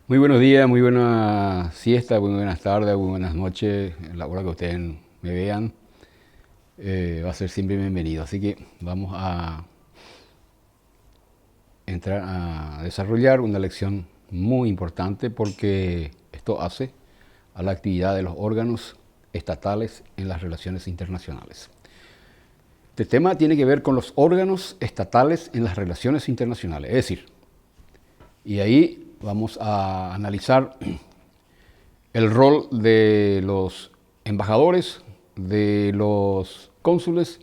Muy buenos días, muy buena siesta, muy buenas tardes, muy buenas noches, en la hora que ustedes me vean, va a ser siempre bienvenido. Así que vamos a entrar a desarrollar una lección muy importante porque esto hace a la actividad de los órganos estatales en las relaciones internacionales. Este tema tiene que ver con los órganos estatales en las relaciones internacionales, es decir, y ahí vamos a analizar el rol de los embajadores, de los cónsules,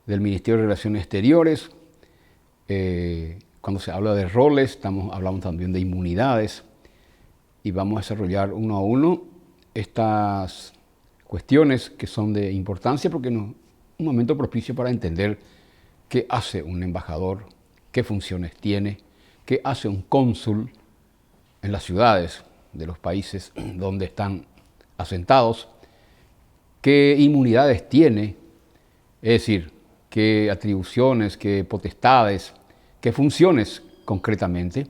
del Ministerio de Relaciones Exteriores. Cuando se habla de roles, hablamos también de inmunidades y vamos a desarrollar uno a uno estas cuestiones que son de importancia porque es un momento propicio para entender qué hace un embajador, qué funciones tiene, qué hace un cónsul en las ciudades de los países donde están asentados, qué inmunidades tiene, es decir, qué atribuciones, qué potestades, qué funciones concretamente,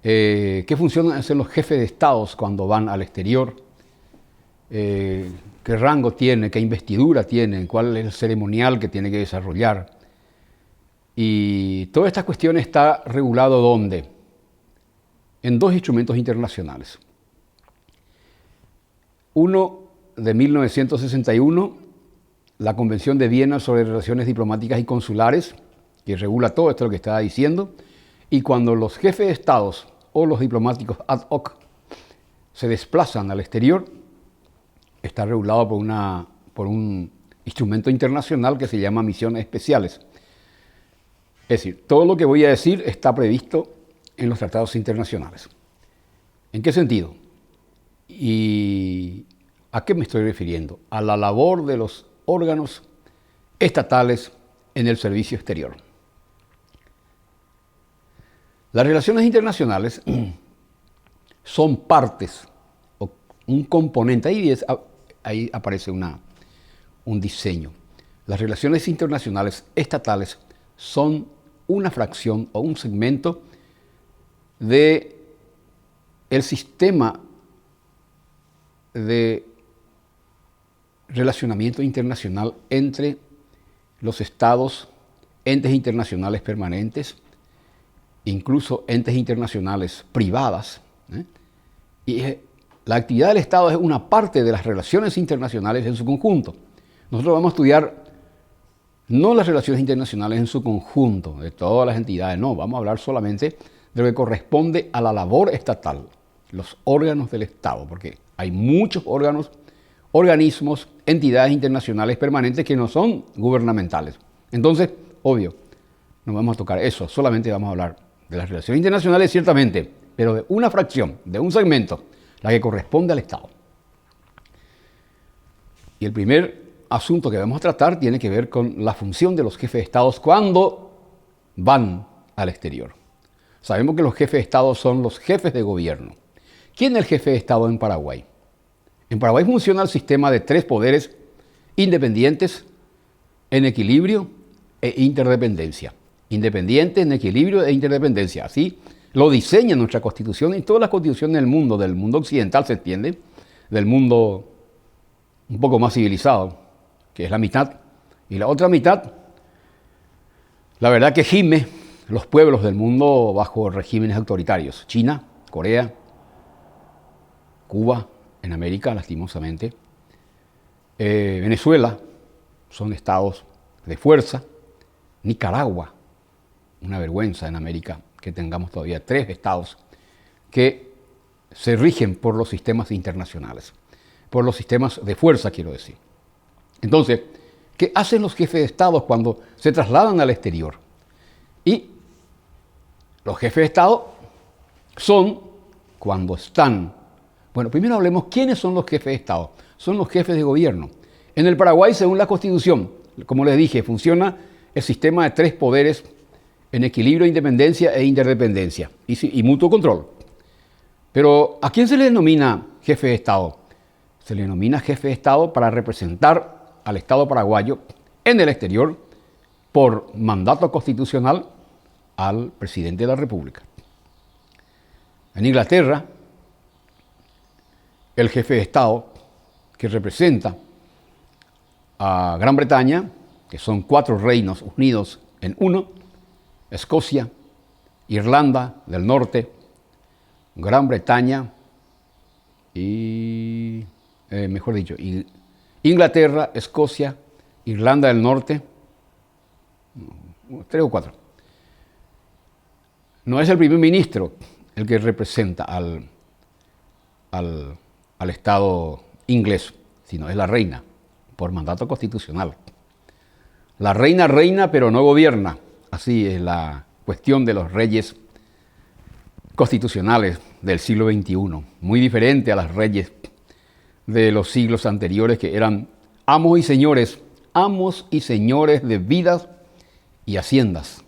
qué funciones hacen los jefes de estados cuando van al exterior, qué rango tiene, qué investidura tiene, cuál es el ceremonial que tiene que desarrollar. Y todas estas cuestiones está regulado ¿dónde? En dos instrumentos internacionales. Uno de 1961, la Convención de Viena sobre Relaciones Diplomáticas y Consulares, que regula todo esto lo que estaba diciendo, y cuando los jefes de estados o los diplomáticos ad hoc se desplazan al exterior, está regulado por un instrumento internacional que se llama misiones especiales. Es decir, todo lo que voy a decir está previsto en los tratados internacionales. ¿En qué sentido? ¿Y a qué me estoy refiriendo? A la labor de los órganos estatales en el servicio exterior. Las relaciones internacionales son partes o un componente, ahí aparece un diseño. Las relaciones internacionales estatales son una fracción o un segmento de el sistema de relacionamiento internacional entre los estados, entes internacionales permanentes, incluso entes internacionales privadas. Y la actividad del Estado es una parte de las relaciones internacionales en su conjunto. Nosotros vamos a estudiar no las relaciones internacionales en su conjunto, de todas las entidades, no, vamos a hablar solamente de lo que corresponde a la labor estatal, los órganos del Estado, porque hay muchos órganos, organismos, entidades internacionales permanentes que no son gubernamentales. Entonces, obvio, no vamos a tocar eso, solamente vamos a hablar de las relaciones internacionales, ciertamente, pero de una fracción, de un segmento, la que corresponde al Estado. Y el primer asunto que vamos a tratar tiene que ver con la función de los jefes de Estado cuando van al exterior. Sabemos que los jefes de Estado son los jefes de gobierno. ¿Quién es el jefe de Estado en Paraguay? En Paraguay funciona el sistema de tres poderes independientes en equilibrio e interdependencia. Independiente, en equilibrio e interdependencia. Así lo diseña nuestra Constitución y todas las constituciones del mundo occidental, se entiende, del mundo un poco más civilizado, que es la mitad, y la otra mitad, la verdad que gime los pueblos del mundo bajo regímenes autoritarios. China, Corea, Cuba, en América, lastimosamente, Venezuela, son estados de fuerza, Nicaragua, una vergüenza en América que tengamos todavía tres estados que se rigen por los sistemas internacionales, por los sistemas de fuerza, quiero decir. Entonces, ¿qué hacen los jefes de Estado cuando se trasladan al exterior? Y los jefes de Estado son cuando están... Bueno, primero hablemos quiénes son los jefes de Estado. Son los jefes de gobierno. En el Paraguay, según la Constitución, como les dije, funciona el sistema de tres poderes en equilibrio, independencia e interdependencia y mutuo control. Pero ¿a quién se le denomina jefe de Estado? Se le denomina jefe de Estado para representar al Estado paraguayo en el exterior por mandato constitucional al presidente de la República. En Inglaterra, el jefe de Estado que representa a Gran Bretaña, que son 4 reinos unidos en uno: Escocia, Irlanda del Norte, Gran Bretaña y, Inglaterra, Escocia, Irlanda del Norte, 3 o 4. No es el primer ministro el que representa al Estado inglés, sino es la reina, por mandato constitucional. La reina reina, pero no gobierna. Así es la cuestión de los reyes constitucionales del siglo XXI, muy diferente a las reyes de los siglos anteriores, que eran amos y señores de vidas y haciendas.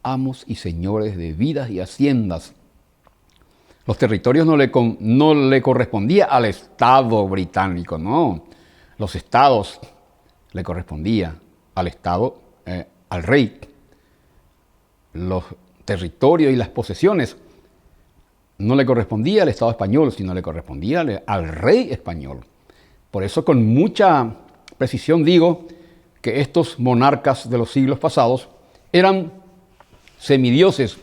Amos y señores de vidas y haciendas. Los territorios no le correspondía al Estado británico, no. Los estados le correspondía al Estado, al rey. Los territorios y las posesiones no le correspondía al Estado español, sino le correspondía al rey español. Por eso, con mucha precisión digo que estos monarcas de los siglos pasados eran semidioses,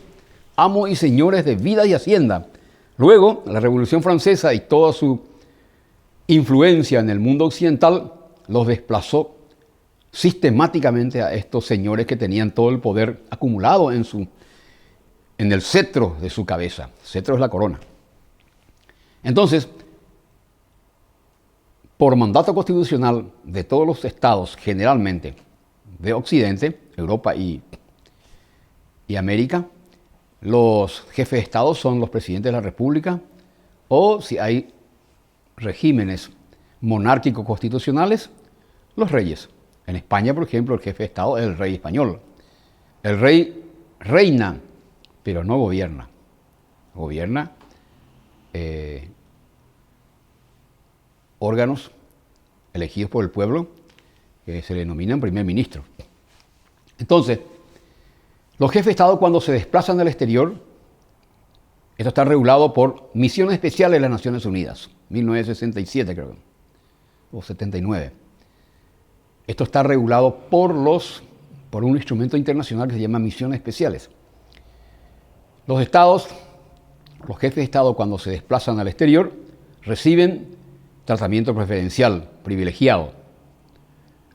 amos y señores de vida y hacienda. Luego, la Revolución Francesa y toda su influencia en el mundo occidental los desplazó sistemáticamente a estos señores que tenían todo el poder acumulado en el cetro de su cabeza. El cetro es la corona. Entonces, por mandato constitucional de todos los estados, generalmente de Occidente, Europa y América, los jefes de Estado son los presidentes de la República, o si hay regímenes monárquicos constitucionales, los reyes. En España, por ejemplo, el jefe de Estado es el rey español. El rey reina, pero no gobierna. Gobierna órganos elegidos por el pueblo que se le denominan primer ministro. Entonces, los jefes de Estado, cuando se desplazan al exterior, esto está regulado por Misiones Especiales de las Naciones Unidas, 1967 creo, o 79. Esto está regulado por un instrumento internacional que se llama Misiones Especiales. Los estados, los jefes de Estado, cuando se desplazan al exterior, reciben tratamiento preferencial, privilegiado,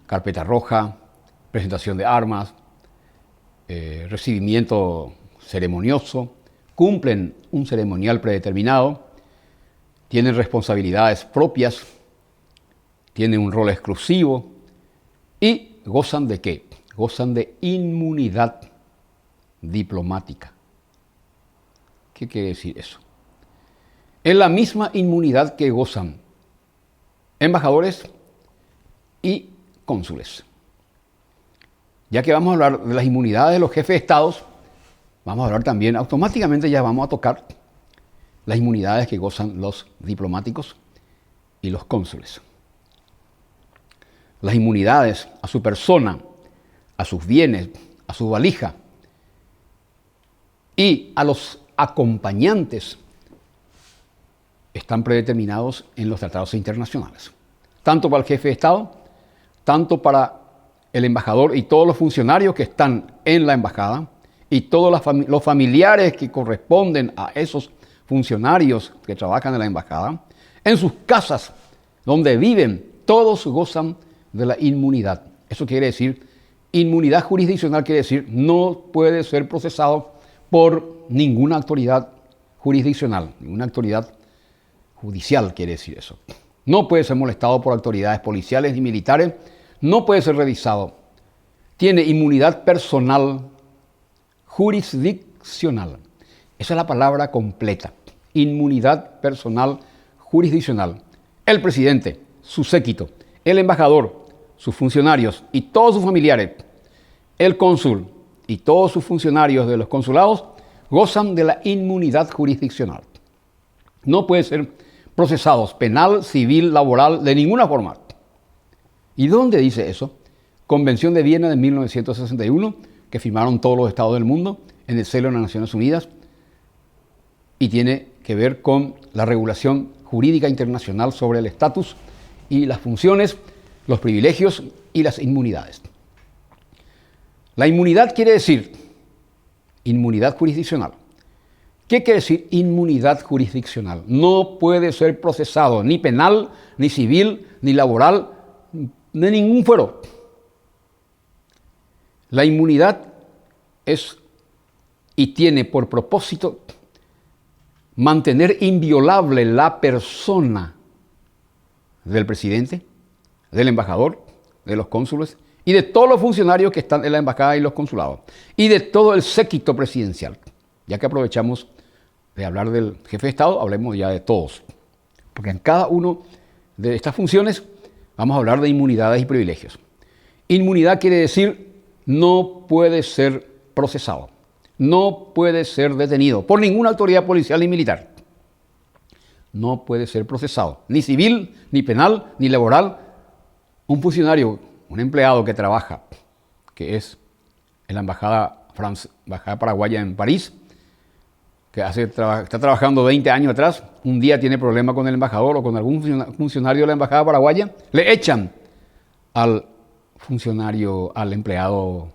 carpeta roja, presentación de armas, recibimiento ceremonioso, cumplen un ceremonial predeterminado, tienen responsabilidades propias, tienen un rol exclusivo y gozan de ¿qué? Gozan de inmunidad diplomática. ¿Qué quiere decir eso? Es la misma inmunidad que gozan embajadores y cónsules. Ya que vamos a hablar de las inmunidades de los jefes de Estados, vamos a hablar también, automáticamente ya vamos a tocar las inmunidades que gozan los diplomáticos y los cónsules. Las inmunidades a su persona, a sus bienes, a su valija y a los acompañantes están predeterminados en los tratados internacionales. Tanto para el jefe de Estado, tanto para el embajador y todos los funcionarios que están en la embajada y todos los familiares que corresponden a esos funcionarios que trabajan en la embajada, en sus casas donde viven, todos gozan de la inmunidad. Eso quiere decir, inmunidad jurisdiccional quiere decir no puede ser procesado por ninguna autoridad jurisdiccional, ninguna autoridad judicial quiere decir eso. No puede ser molestado por autoridades policiales ni militares, no puede ser revisado. Tiene inmunidad personal jurisdiccional. Esa es la palabra completa. Inmunidad personal jurisdiccional. El presidente, su séquito, el embajador, sus funcionarios y todos sus familiares, el cónsul y todos sus funcionarios de los consulados gozan de la inmunidad jurisdiccional. No pueden ser procesados penal, civil, laboral, de ninguna forma. ¿Y dónde dice eso? Convención de Viena de 1961, que firmaron todos los estados del mundo en el seno de las Naciones Unidas, y tiene que ver con la regulación jurídica internacional sobre el estatus y las funciones, los privilegios y las inmunidades. La inmunidad quiere decir inmunidad jurisdiccional. ¿Qué quiere decir inmunidad jurisdiccional? No puede ser procesado ni penal, ni civil, ni laboral, de ningún fuero. La inmunidad es y tiene por propósito mantener inviolable la persona del presidente, del embajador, de los cónsules y de todos los funcionarios que están en la embajada y los consulados y de todo el séquito presidencial. Ya que aprovechamos de hablar del jefe de Estado, hablemos ya de todos. Porque en cada una de estas funciones vamos a hablar de inmunidades y privilegios. Inmunidad quiere decir no puede ser procesado, no puede ser detenido por ninguna autoridad policial ni militar. No puede ser procesado, ni civil, ni penal, ni laboral. Un funcionario, un empleado que trabaja, que es en la embajada paraguaya en París, que está trabajando 20 años atrás, un día tiene problema con el embajador o con algún funcionario de la embajada paraguaya, le echan al funcionario, al empleado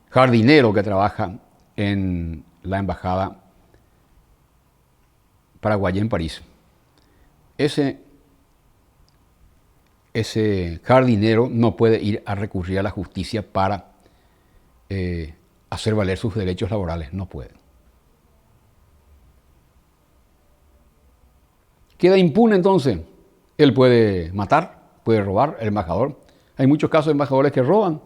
jardinero que trabaja en la embajada paraguaya en París. Ese jardinero no puede ir a recurrir a la justicia para hacer valer sus derechos laborales, no puede. Queda impune entonces. Él puede matar, puede robar, el embajador. Hay muchos casos de embajadores que roban.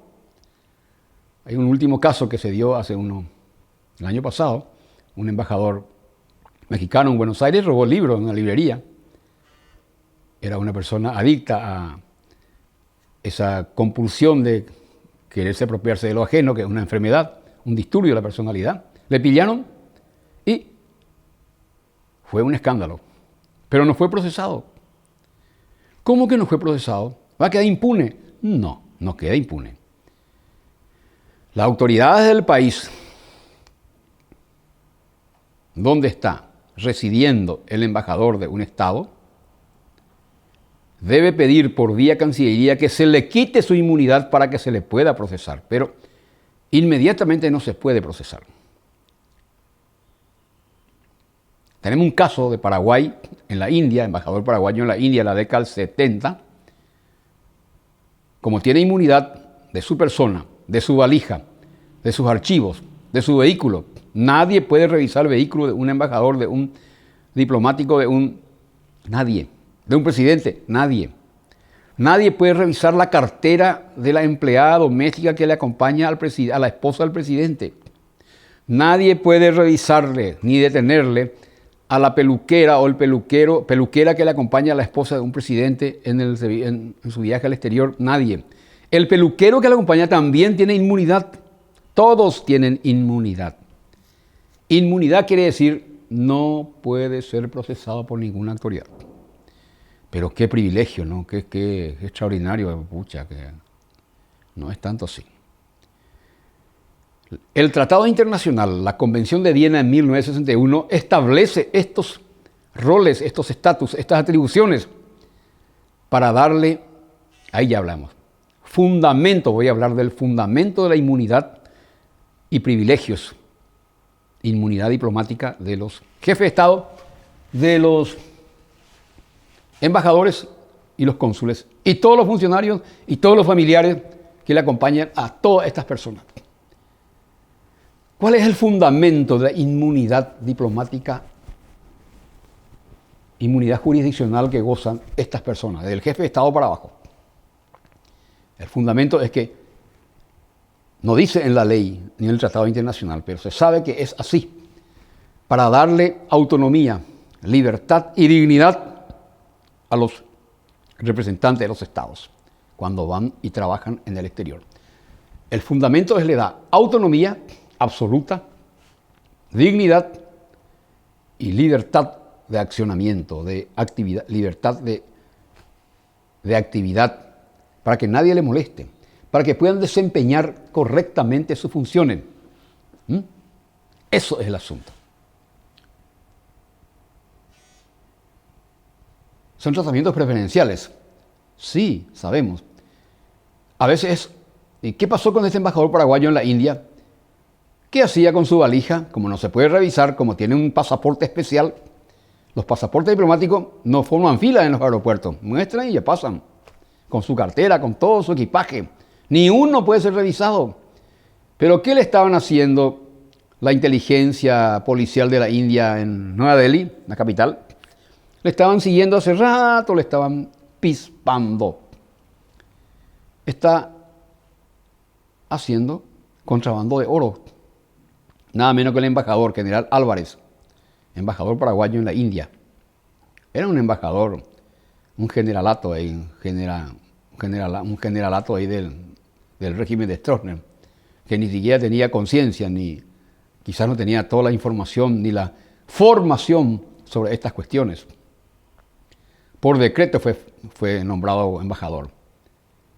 Hay un último caso que se dio el año pasado. Un embajador mexicano en Buenos Aires robó libros en una librería. Era una persona adicta a esa compulsión de quererse apropiarse de lo ajeno, que es una enfermedad, un disturbio de la personalidad. Le pillaron y fue un escándalo. Pero no fue procesado. ¿Cómo que no fue procesado? ¿Va a quedar impune? No, no queda impune. Las autoridades del país donde está residiendo el embajador de un estado debe pedir por vía Cancillería que se le quite su inmunidad para que se le pueda procesar, pero inmediatamente no se puede procesar. Tenemos un caso de Paraguay en la India, embajador paraguayo en la India en la década del 70, como tiene inmunidad de su persona, de su valija, de sus archivos, de su vehículo. Nadie puede revisar el vehículo de un embajador, de un diplomático, nadie. De un presidente, nadie. Nadie puede revisar la cartera de la empleada doméstica que le acompaña a la esposa del presidente. Nadie puede revisarle ni detenerle a la peluquera o el peluquera que le acompaña a la esposa de un presidente en su viaje al exterior. Nadie. El peluquero que le acompaña también tiene inmunidad. Todos tienen inmunidad. Inmunidad quiere decir no puede ser procesado por ninguna autoridad. Pero qué privilegio, ¿no? Qué extraordinario, pucha, que no es tanto así. El Tratado Internacional, la Convención de Viena en 1961, establece estos roles, estos estatus, estas atribuciones para darle, ahí ya hablamos, fundamento, voy a hablar del fundamento de la inmunidad y privilegios, inmunidad diplomática de los jefes de Estado, de los embajadores y los cónsules, y todos los funcionarios y todos los familiares que le acompañan a todas estas personas. ¿Cuál es el fundamento de la inmunidad diplomática, inmunidad jurisdiccional que gozan estas personas, desde el jefe de Estado para abajo? El fundamento es que no dice en la ley ni en el Tratado Internacional, pero se sabe que es así, para darle autonomía, libertad y dignidad a los representantes de los estados cuando van y trabajan en el exterior. El fundamento es le da autonomía absoluta, dignidad y libertad de accionamiento, de actividad, libertad de actividad, para que nadie le moleste, para que puedan desempeñar correctamente sus funciones. Eso es el asunto. son tratamientos preferenciales. Sí, sabemos. A veces, ¿y qué pasó con este embajador paraguayo en la India? ¿Qué hacía con su valija? Como no se puede revisar, como tiene un pasaporte especial, los pasaportes diplomáticos no forman fila en los aeropuertos. Muestran y ya pasan. Con su cartera, con todo su equipaje. Ni uno puede ser revisado. ¿Pero qué le estaban haciendo la inteligencia policial de la India en Nueva Delhi, la capital? Le estaban siguiendo hace rato, le estaban pispando. Está haciendo contrabando de oro. Nada menos que el embajador, general Álvarez, embajador paraguayo en la India. Era un embajador, un generalato ahí, un generalato ahí del régimen de Stroessner, que ni siquiera tenía conciencia, ni quizás no tenía toda la información, ni la formación sobre estas cuestiones. Por decreto fue nombrado embajador.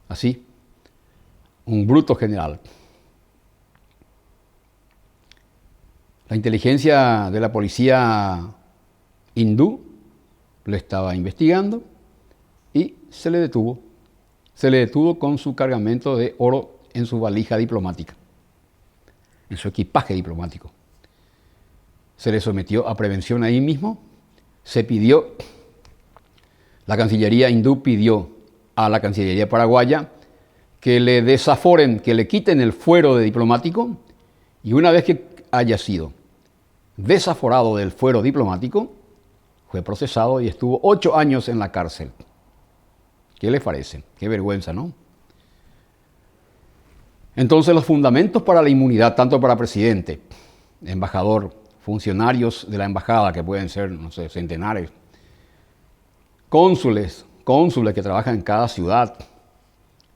Así, un bruto general. La inteligencia de la policía hindú lo estaba investigando y se le detuvo. Se le detuvo con su cargamento de oro en su valija diplomática, en su equipaje diplomático. Se le sometió a prevención ahí mismo. La Cancillería hindú pidió a la Cancillería paraguaya que le desaforen, que le quiten el fuero de diplomático, y una vez que haya sido desaforado del fuero diplomático, fue procesado y estuvo 8 años en la cárcel. ¿Qué les parece? Qué vergüenza, ¿no? Entonces, los fundamentos para la inmunidad, tanto para presidente, embajador, funcionarios de la embajada, que pueden ser, no sé, centenares, cónsules que trabajan en cada ciudad,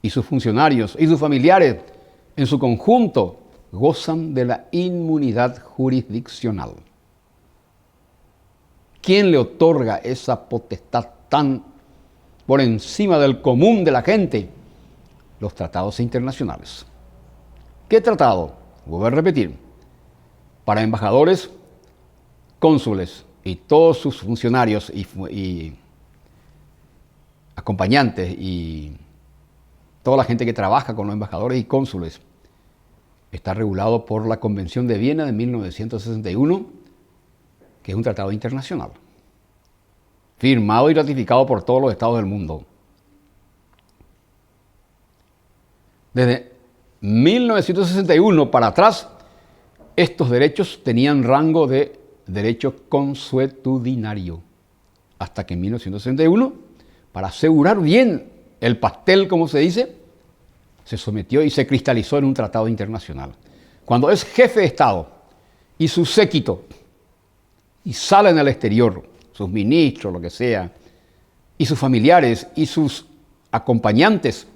y sus funcionarios y sus familiares en su conjunto gozan de la inmunidad jurisdiccional. ¿Quién le otorga esa potestad tan por encima del común de la gente? Los tratados internacionales. ¿Qué tratado? Voy a repetir. Para embajadores, cónsules y todos sus funcionarios y acompañantes y toda la gente que trabaja con los embajadores y cónsules, está regulado por la Convención de Viena de 1961, que es un tratado internacional, firmado y ratificado por todos los estados del mundo. Desde 1961 para atrás, estos derechos tenían rango de derecho consuetudinario, hasta que en 1961, para asegurar bien el pastel, como se dice, se sometió y se cristalizó en un tratado internacional. Cuando es jefe de Estado y su séquito, y salen al exterior, sus ministros, lo que sea, y sus familiares y sus acompañantes,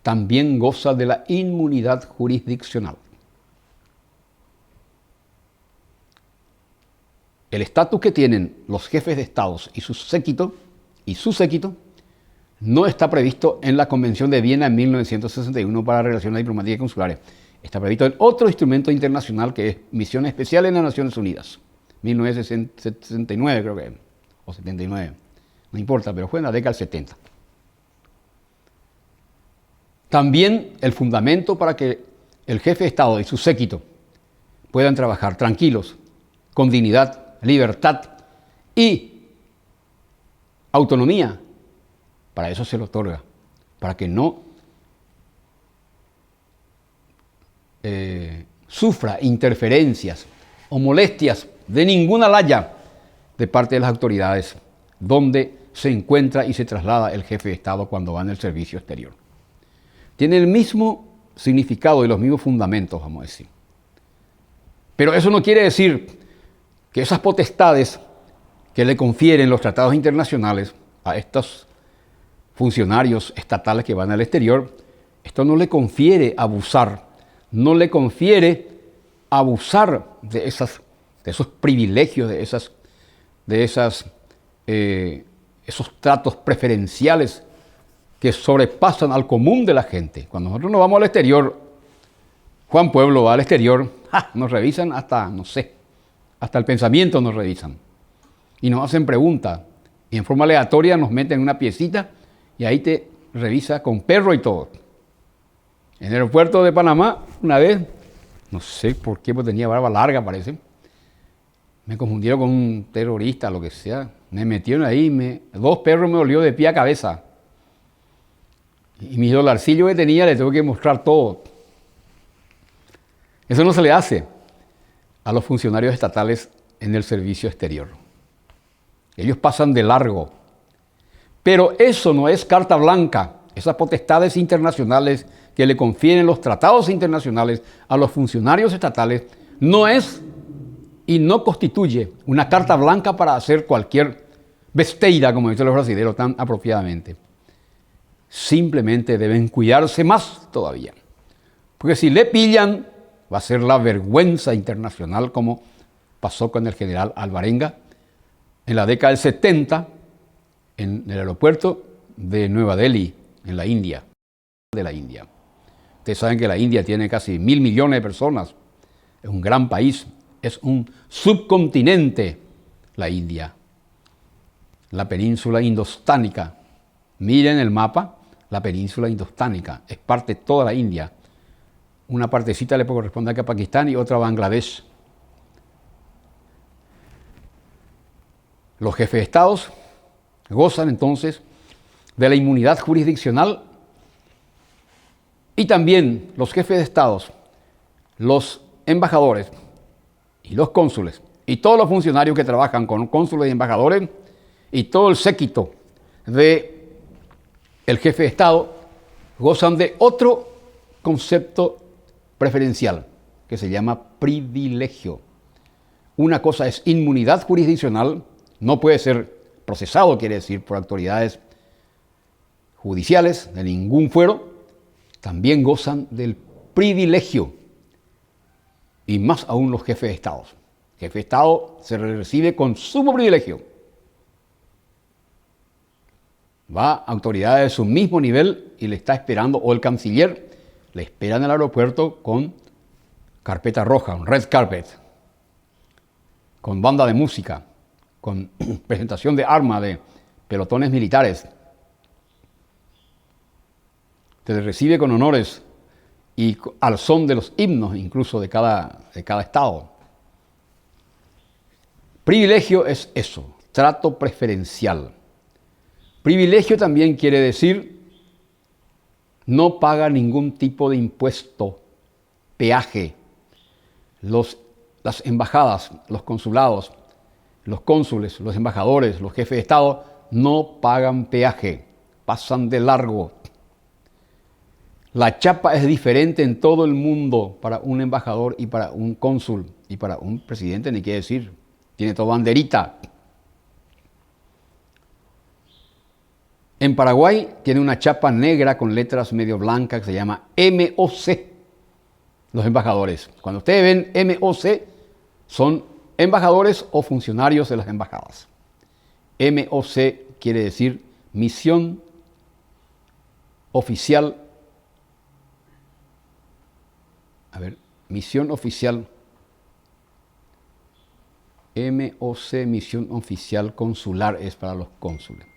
también goza de la inmunidad jurisdiccional. El estatus que tienen los jefes de Estado y su séquito no está previsto en la Convención de Viena en 1961 para relaciones diplomáticas y consulares. Está previsto en otro instrumento internacional que es Misión Especial en las Naciones Unidas. 1969 creo que, o 79, no importa, pero fue en la década del 70. También el fundamento para que el jefe de Estado y su séquito puedan trabajar tranquilos, con dignidad, libertad y autonomía, para eso se le otorga, para que no sufra interferencias o molestias de ninguna laya de parte de las autoridades donde se encuentra y se traslada el jefe de Estado cuando va en el servicio exterior. Tiene el mismo significado y los mismos fundamentos, vamos a decir. Pero eso no quiere decir que esas potestades que le confieren los tratados internacionales a estos funcionarios estatales que van al exterior, esto no le confiere abusar, no le confiere abusar de esos privilegios, de esos tratos preferenciales que sobrepasan al común de la gente. Cuando nosotros nos vamos al exterior, Juan Pueblo va al exterior, nos revisan hasta, no sé, hasta el pensamiento nos revisan. Y nos hacen preguntas Y en forma aleatoria nos meten en una piecita y ahí te revisa con perro y todo. En el aeropuerto de Panamá, una vez, no sé por qué, pues tenía barba larga parece, me confundieron con un terrorista, lo que sea. Me metieron ahí, dos perros me olió de pie a cabeza. Y mis dolarcillos que tenía le tengo que mostrar todo. Eso no se le hace a los funcionarios estatales en el servicio exterior. Ellos pasan de largo. Pero eso no es carta blanca. Esas potestades internacionales que le confieren los tratados internacionales a los funcionarios estatales no es y no constituye una carta blanca para hacer cualquier besteira, como dicen los brasileños tan apropiadamente. Simplemente deben cuidarse más todavía. Porque si le pillan, va a ser la vergüenza internacional, como pasó con el general Alvarenga en la década del 70 en el aeropuerto de Nueva Delhi, en la India. Ustedes saben que la India tiene casi 1.000 millones de personas. Es un gran país. Es un subcontinente, la India. La península indostánica. Miren el mapa, la península indostánica. Es parte de toda la India. Una partecita le corresponde a Pakistán y otra a Bangladesh. Los jefes de estados gozan entonces de la inmunidad jurisdiccional y también los jefes de estados, los embajadores y los cónsules y todos los funcionarios que trabajan con cónsules y embajadores y todo el séquito de el jefe de estado gozan de otro concepto preferencial que se llama privilegio. Una cosa es inmunidad jurisdiccional, no puede ser procesado, quiere decir, por autoridades judiciales de ningún fuero. También gozan del privilegio, y más aún los jefes de Estado. El jefe de Estado se recibe con sumo privilegio. Va a autoridades de su mismo nivel y le está esperando, o el canciller le espera en el aeropuerto con carpeta roja, un red carpet, con banda de música, con presentación de armas, de pelotones militares. Se le recibe con honores y al son de los himnos incluso de cada estado. Privilegio es eso, trato preferencial. Privilegio también quiere decir no paga ningún tipo de impuesto, peaje. Las embajadas, los consulados, los cónsules, los embajadores, los jefes de Estado no pagan peaje, pasan de largo. La chapa es diferente en todo el mundo para un embajador y para un cónsul y para un presidente, ni qué decir. Tiene toda banderita. En Paraguay tiene una chapa negra con letras medio blancas que se llama MOC, los embajadores. Cuando ustedes ven MOC, son embajadores o funcionarios de las embajadas. MOC quiere decir misión oficial. Misión oficial. MOC, misión oficial consular, es para los cónsules.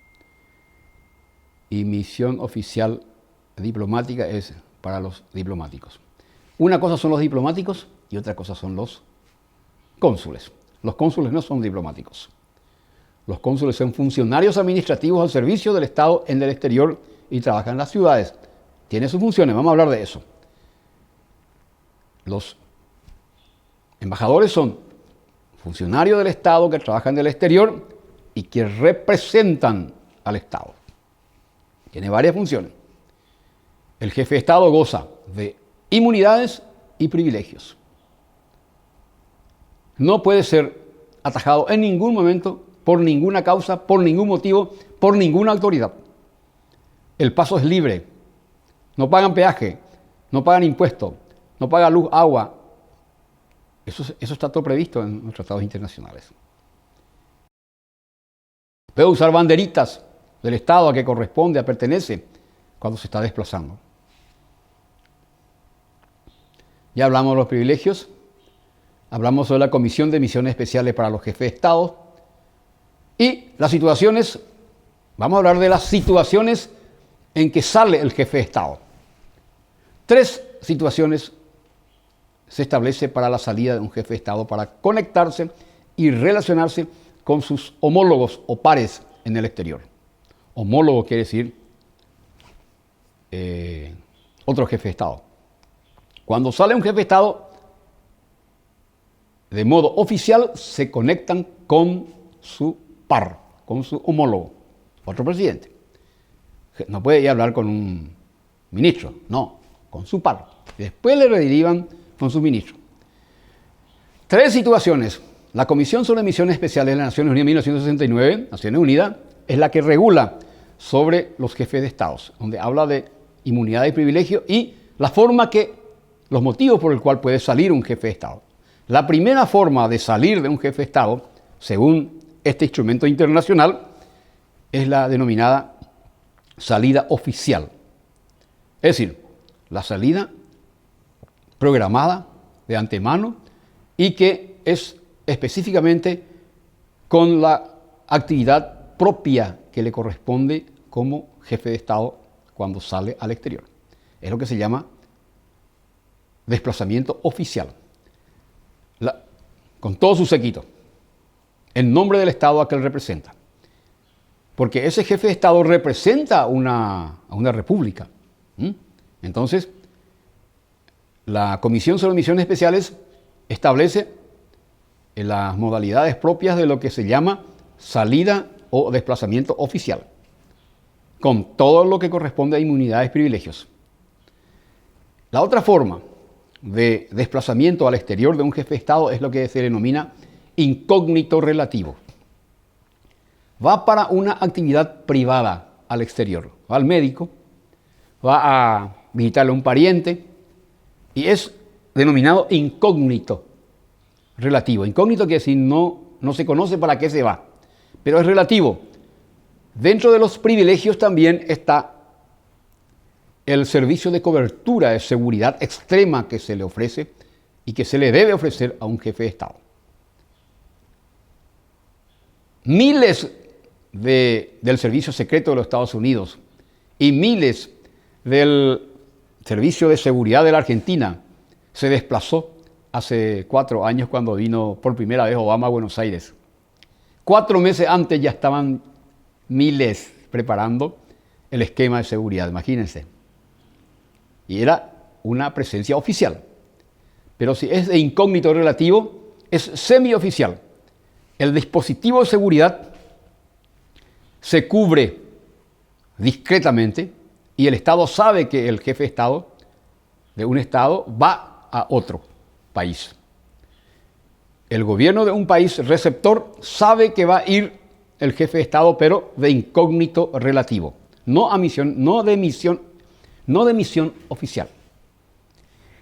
Y misión oficial diplomática es para los diplomáticos. Una cosa son los diplomáticos y otra cosa son los cónsules. Los cónsules no son diplomáticos. Los cónsules son funcionarios administrativos al servicio del Estado en el exterior y trabajan en las ciudades. Tiene sus funciones, vamos a hablar de eso. Los embajadores son funcionarios del Estado que trabajan en el exterior y que representan al Estado. Tiene varias funciones. El jefe de Estado goza de inmunidades y privilegios. No puede ser atajado en ningún momento, por ninguna causa, por ningún motivo, por ninguna autoridad. El paso es libre. No pagan peaje, no pagan impuestos, no pagan luz, agua. Eso está todo previsto en los tratados internacionales. Puede usar banderitas del Estado a que corresponde, a pertenece, cuando se está desplazando. Ya hablamos de los privilegios, hablamos sobre la Comisión de Misiones Especiales para los Jefes de Estado, Y las situaciones, vamos a hablar de las situaciones en que sale el jefe de Estado. 3 situaciones se establece para la salida de un jefe de Estado para conectarse y relacionarse con sus homólogos o pares en el exterior. Homólogo quiere decir otro jefe de Estado. Cuando sale un jefe de Estado, de modo oficial se conectan con su par, con su homólogo, otro presidente. No puede ir a hablar con un ministro, no, con su par. Después le redirivan con su ministro. 3 situaciones. La Comisión sobre Misiones Especiales de las Naciones Unidas de 1969, Naciones Unidas, es la que regula sobre los jefes de Estados, donde habla de inmunidad y privilegio y la forma los motivos por el cual puede salir un jefe de Estado. La primera forma de salir de un jefe de Estado, según este instrumento internacional, es la denominada salida oficial. Es decir, la salida programada de antemano y que es específicamente con la actividad propia que le corresponde como jefe de Estado cuando sale al exterior. Es lo que se llama desplazamiento oficial. Con todo su séquito, en nombre del Estado a que él representa. Porque ese jefe de Estado representa a una república. Entonces, la Comisión sobre Misiones Especiales establece las modalidades propias de lo que se llama salida o desplazamiento oficial, con todo lo que corresponde a inmunidades y privilegios. La otra forma de desplazamiento al exterior de un jefe de Estado es lo que se denomina incógnito relativo. Va para una actividad privada al exterior, va al médico, va a visitarle a un pariente y es denominado incógnito relativo. Incógnito quiere decir no se conoce para qué se va, pero es relativo. Dentro de los privilegios también está el servicio de cobertura de seguridad extrema que se le ofrece y que se le debe ofrecer a un jefe de Estado. Miles del servicio secreto de los Estados Unidos y miles del servicio de seguridad de la Argentina se desplazó hace 4 años cuando vino por primera vez Obama a Buenos Aires. 4 meses antes ya estaban miles preparando el esquema de seguridad, imagínense. Y era una presencia oficial. Pero si es de incógnito relativo, es semioficial. El dispositivo de seguridad se cubre discretamente y el Estado sabe que el jefe de Estado de un Estado va a otro país. El gobierno de un país receptor sabe que va a ir el jefe de Estado, pero de incógnito relativo, no de misión oficial.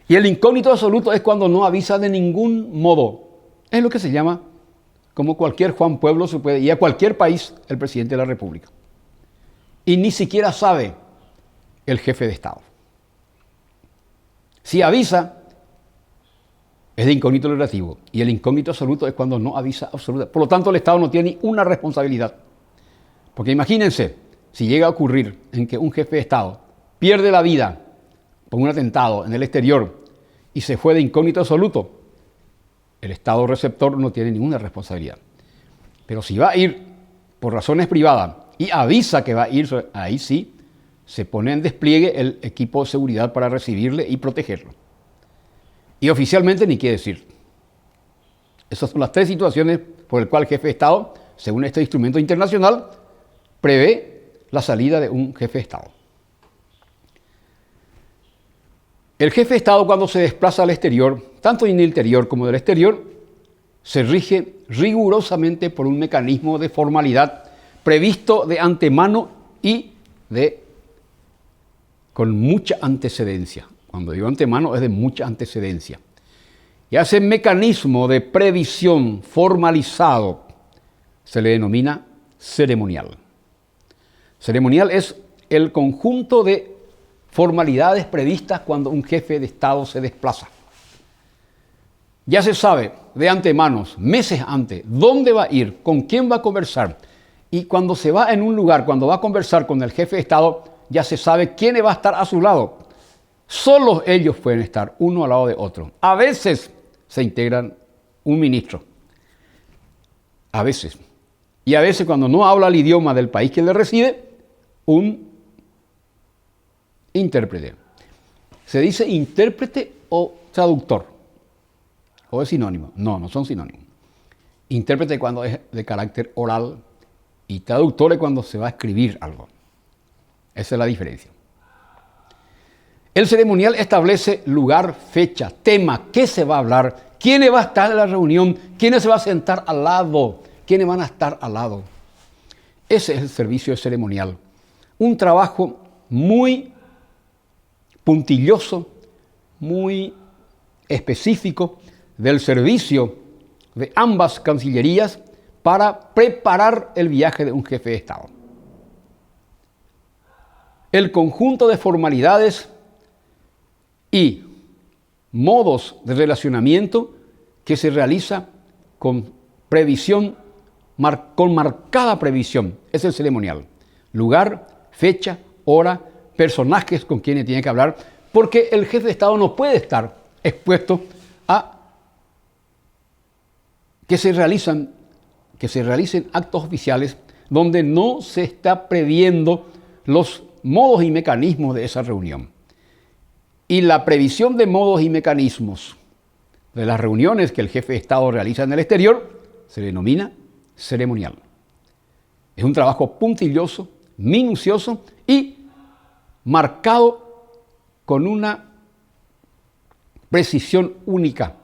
Y el incógnito absoluto es cuando no avisa de ningún modo. Es lo que se llama, como cualquier Juan Pueblo se puede ir a cualquier país el presidente de la República. Y ni siquiera sabe el jefe de Estado. Si avisa, es de incógnito relativo. Y el incógnito absoluto es cuando no avisa absoluta. Por lo tanto, el Estado no tiene ni una responsabilidad. Porque imagínense, si llega a ocurrir en que un jefe de Estado pierde la vida por un atentado en el exterior y se fue de incógnito absoluto, el Estado receptor no tiene ninguna responsabilidad. Pero si va a ir por razones privadas y avisa que va a ir, ahí sí se pone en despliegue el equipo de seguridad para recibirle y protegerlo. Y oficialmente ni quiere decir. Esas son las 3 situaciones por las cuales el jefe de Estado, según este instrumento internacional, prevé la salida de un jefe de Estado. El jefe de Estado, cuando se desplaza al exterior, tanto en el interior como del exterior, se rige rigurosamente por un mecanismo de formalidad previsto de antemano y con mucha antecedencia. Cuando digo antemano es de mucha antecedencia. Y a ese mecanismo de previsión formalizado se le denomina ceremonial. Ceremonial es el conjunto de formalidades previstas cuando un jefe de Estado se desplaza. Ya se sabe de antemano, meses antes, dónde va a ir, con quién va a conversar. Y cuando se va en un lugar, cuando va a conversar con el jefe de Estado, ya se sabe quién va a estar a su lado. Solo ellos pueden estar uno al lado de otro. A veces se integran un ministro. A veces. Y a veces cuando no habla el idioma del país que le reside, un intérprete. ¿Se dice intérprete o traductor? ¿O es sinónimo? No, no son sinónimos. Intérprete cuando es de carácter oral y traductor es cuando se va a escribir algo. Esa es la diferencia. El ceremonial establece lugar, fecha, tema, qué se va a hablar, quién va a estar en la reunión, quiénes se va a sentar al lado, quiénes van a estar al lado. Ese es el servicio ceremonial. Un trabajo muy puntilloso, muy específico del servicio de ambas cancillerías para preparar el viaje de un jefe de Estado. El conjunto de formalidades y modos de relacionamiento que se realiza con previsión, con marcada previsión, es el ceremonial. Lugar, fecha, hora, personajes con quienes tiene que hablar, porque el jefe de Estado no puede estar expuesto a que se realicen actos oficiales donde no se está previendo los modos y mecanismos de esa reunión. Y la previsión de modos y mecanismos de las reuniones que el jefe de Estado realiza en el exterior se denomina ceremonial. Es un trabajo puntilloso, minucioso y marcado con una precisión única.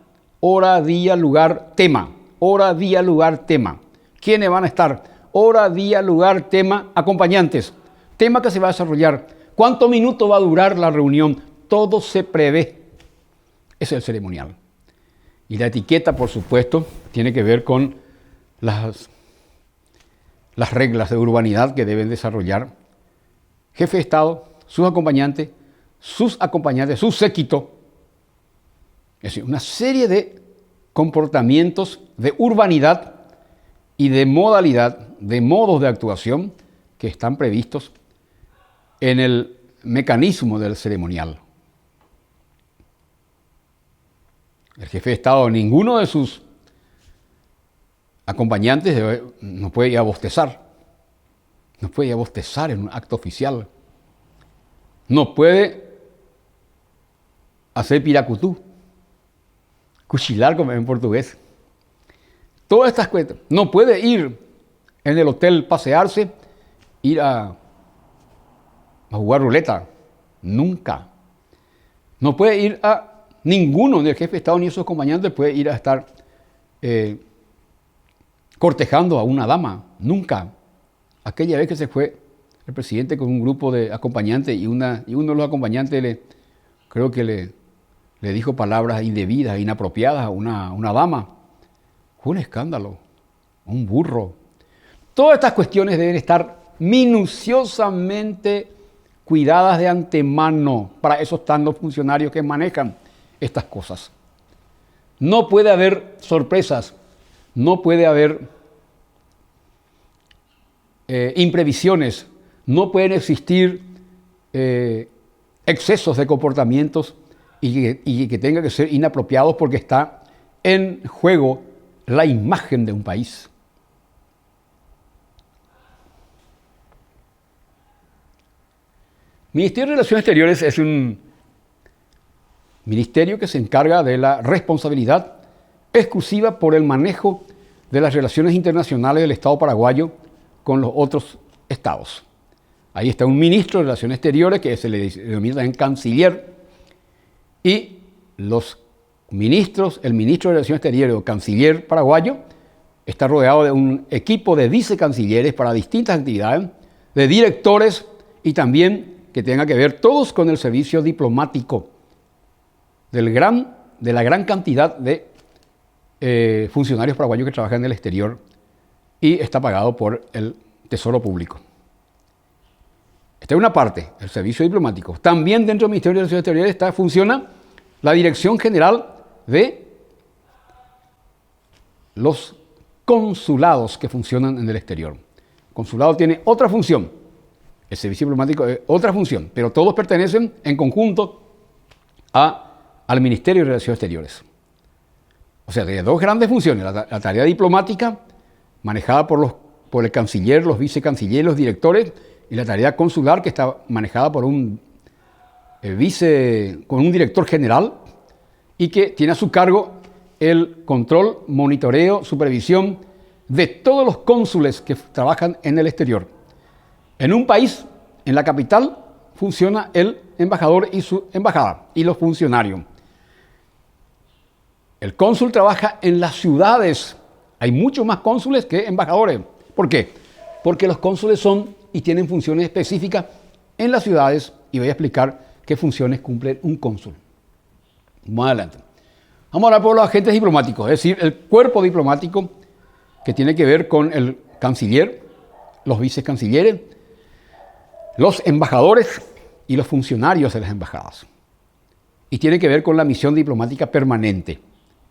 Hora, día, lugar, tema. Hora, día, lugar, tema. ¿Quiénes van a estar? Hora, día, lugar, tema, acompañantes. Tema que se va a desarrollar. ¿Cuántos minutos va a durar la reunión? Todo se prevé. Es el ceremonial. Y la etiqueta, por supuesto, tiene que ver con las reglas de urbanidad que deben desarrollar jefe de Estado, sus acompañantes, su séquito. Es decir, una serie de comportamientos de urbanidad y de modalidad, de modos de actuación que están previstos en el mecanismo del ceremonial. El jefe de Estado, ninguno de sus acompañantes no puede ir a bostezar. No puede ir a bostezar en un acto oficial. No puede hacer piracutú. Cuchilar, como en portugués. Todas estas cuestas. No puede ir en el hotel, pasearse, ir a jugar ruleta. Nunca. No puede ir a ninguno del jefe de Estado ni de sus acompañantes puede ir a estar cortejando a una dama. Nunca. Aquella vez que se fue el presidente con un grupo de acompañantes y uno de los acompañantes creo que le dijo palabras indebidas, inapropiadas a una dama. Fue un escándalo, un burro. Todas estas cuestiones deben estar minuciosamente cuidadas de antemano. Para eso están los funcionarios que manejan estas cosas. No puede haber sorpresas, no puede haber imprevisiones, no pueden existir excesos de comportamientos y que tengan que ser inapropiados porque está en juego la imagen de un país. Ministerio de Relaciones Exteriores es un ministerio que se encarga de la responsabilidad exclusiva por el manejo de las relaciones internacionales del Estado paraguayo con los otros estados. Ahí está un ministro de Relaciones Exteriores que se le denomina en canciller y los ministros, el ministro de Relaciones Exteriores o canciller paraguayo está rodeado de un equipo de vicecancilleres para distintas actividades, de directores y también que tenga que ver todos con el servicio diplomático de la gran cantidad de funcionarios paraguayos que trabajan en el exterior y está pagado por el Tesoro Público. Esta es una parte, el servicio diplomático. También dentro del Ministerio de Relaciones Exteriores funciona la Dirección General de los consulados que funcionan en el exterior. El consulado tiene otra función, el servicio diplomático es otra función, pero todos pertenecen en conjunto al Ministerio de Relaciones Exteriores. O sea, tiene dos grandes funciones, la tarea diplomática, manejada por el canciller, los vicecancilleres, los directores, y la tarea consular, que está manejada por con un director general, y que tiene a su cargo el control, monitoreo, supervisión de todos los cónsules que trabajan en el exterior. En un país, en la capital, funciona el embajador y su embajada, y los funcionarios. El cónsul trabaja en las ciudades. Hay muchos más cónsules que embajadores. ¿Por qué? Porque los cónsules son y tienen funciones específicas en las ciudades, y voy a explicar qué funciones cumple un cónsul. Más adelante. Vamos a hablar por los agentes diplomáticos, es decir, el cuerpo diplomático que tiene que ver con el canciller, los vicecancilleres, los embajadores y los funcionarios de las embajadas. Y tiene que ver con la misión diplomática permanente,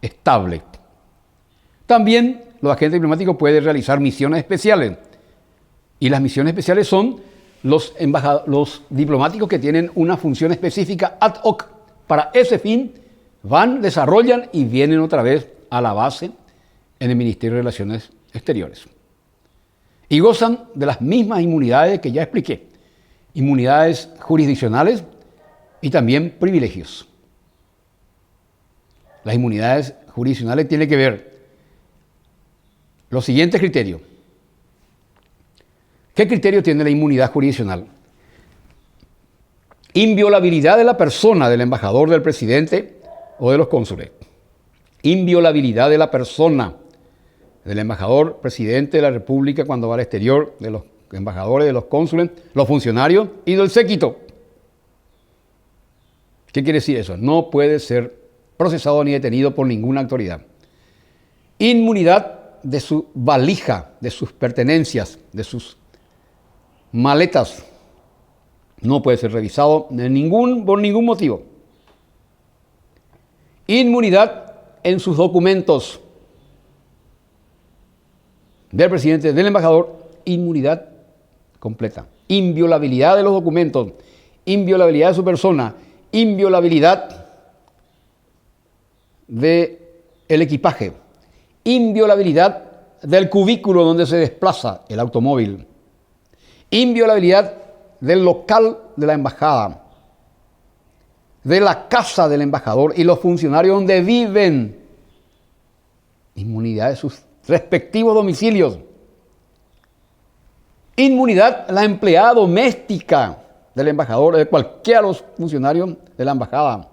estable. También los agentes diplomáticos pueden realizar misiones especiales. Y las misiones especiales son los diplomáticos que tienen una función específica ad hoc. Para ese fin van, desarrollan y vienen otra vez a la base en el Ministerio de Relaciones Exteriores. Y gozan de las mismas inmunidades que ya expliqué. Inmunidades jurisdiccionales y también privilegios. Las inmunidades jurisdiccionales tienen que ver los siguientes criterios. ¿Qué criterio tiene la inmunidad jurisdiccional? Inviolabilidad de la persona del embajador, del presidente o de los cónsules. Inviolabilidad de la persona del embajador, presidente de la República cuando va al exterior, de los embajadores, de los cónsules, los funcionarios y del séquito. ¿Qué quiere decir eso? No puede ser procesado ni detenido por ninguna autoridad. Inmunidad de su valija, de sus pertenencias, de sus maletas. No puede ser revisado por ningún motivo. Inmunidad en sus documentos del presidente, del embajador, inmunidad completa. Inviolabilidad de los documentos, inviolabilidad de su persona, inviolabilidad del equipaje, inviolabilidad del cubículo donde se desplaza el automóvil, inviolabilidad del local de la embajada, de la casa del embajador y los funcionarios donde viven, inmunidad de sus respectivos domicilios, inmunidad a la empleada doméstica del embajador, de cualquiera de los funcionarios de la embajada.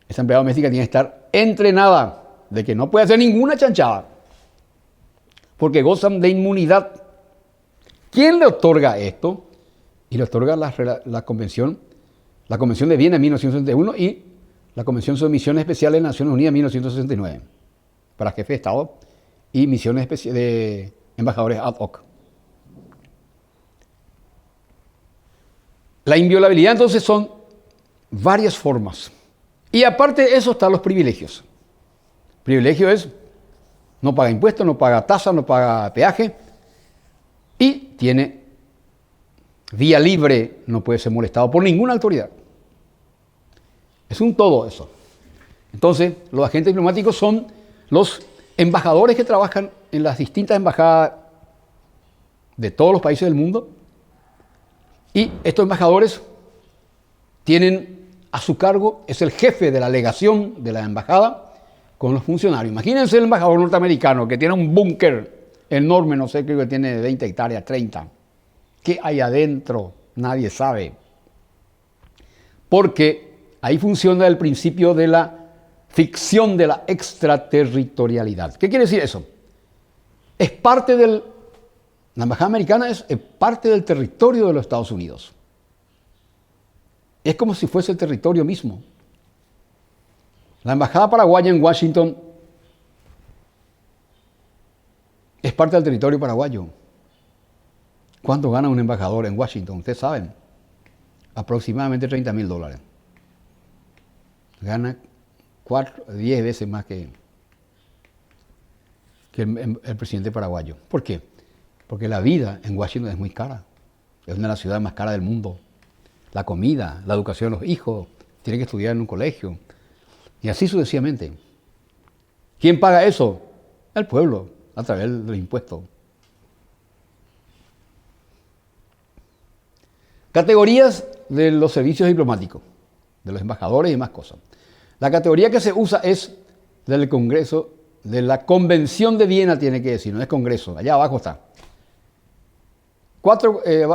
Esa empleada doméstica tiene que estar entrenada de que no puede hacer ninguna chanchada, porque gozan de inmunidad. ¿Quién le otorga esto? Y le otorga la Convención de Viena en 1961 y la Convención sobre Misiones Especiales de las Naciones Unidas en 1969, para jefe de Estado y misiones de embajadores ad hoc. La inviolabilidad entonces son varias formas. Y aparte de eso están los privilegios. Privilegio es no paga impuestos, no paga tasa, no paga peaje y tiene vía libre, no puede ser molestado por ninguna autoridad. Es un todo eso. Entonces, los agentes diplomáticos son los embajadores que trabajan en las distintas embajadas de todos los países del mundo, y estos embajadores tienen a su cargo, es el jefe de la legación de la embajada con los funcionarios. Imagínense el embajador norteamericano que tiene un búnker enorme, no sé, creo que tiene 20 hectáreas, 30. ¿Qué hay adentro? Nadie sabe. Porque ahí funciona el principio de la ficción de la extraterritorialidad. ¿Qué quiere decir eso? Es parte la embajada americana es parte del territorio de los Estados Unidos. Es como si fuese el territorio mismo. La embajada paraguaya en Washington es parte del territorio paraguayo. ¿Cuánto gana un embajador en Washington? Ustedes saben. Aproximadamente $30,000. Gana 10 veces más que que el presidente paraguayo. ¿Por qué? Porque la vida en Washington es muy cara. Es una de las ciudades más caras del mundo. La comida, la educación de los hijos, tienen que estudiar en un colegio. Y así sucesivamente. ¿Quién paga eso? El pueblo, a través de los impuestos. Categorías de los servicios diplomáticos, de los embajadores y más cosas. La categoría que se usa es del Congreso, de la Convención de Viena, tiene que decir, no es Congreso, allá abajo está.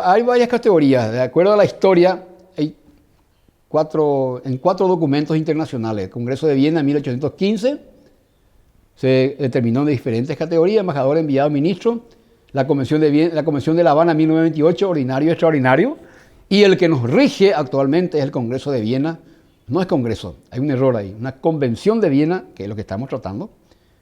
Hay varias categorías, de acuerdo a la historia, hay cuatro documentos internacionales. El Congreso de Viena en 1815 se determinó de diferentes categorías: embajador, enviado, ministro. La Convención de La Habana en 1928, ordinario y extraordinario. Y el que nos rige actualmente es el Congreso de Viena. No es Congreso, hay un error ahí. Una Convención de Viena, que es lo que estamos tratando,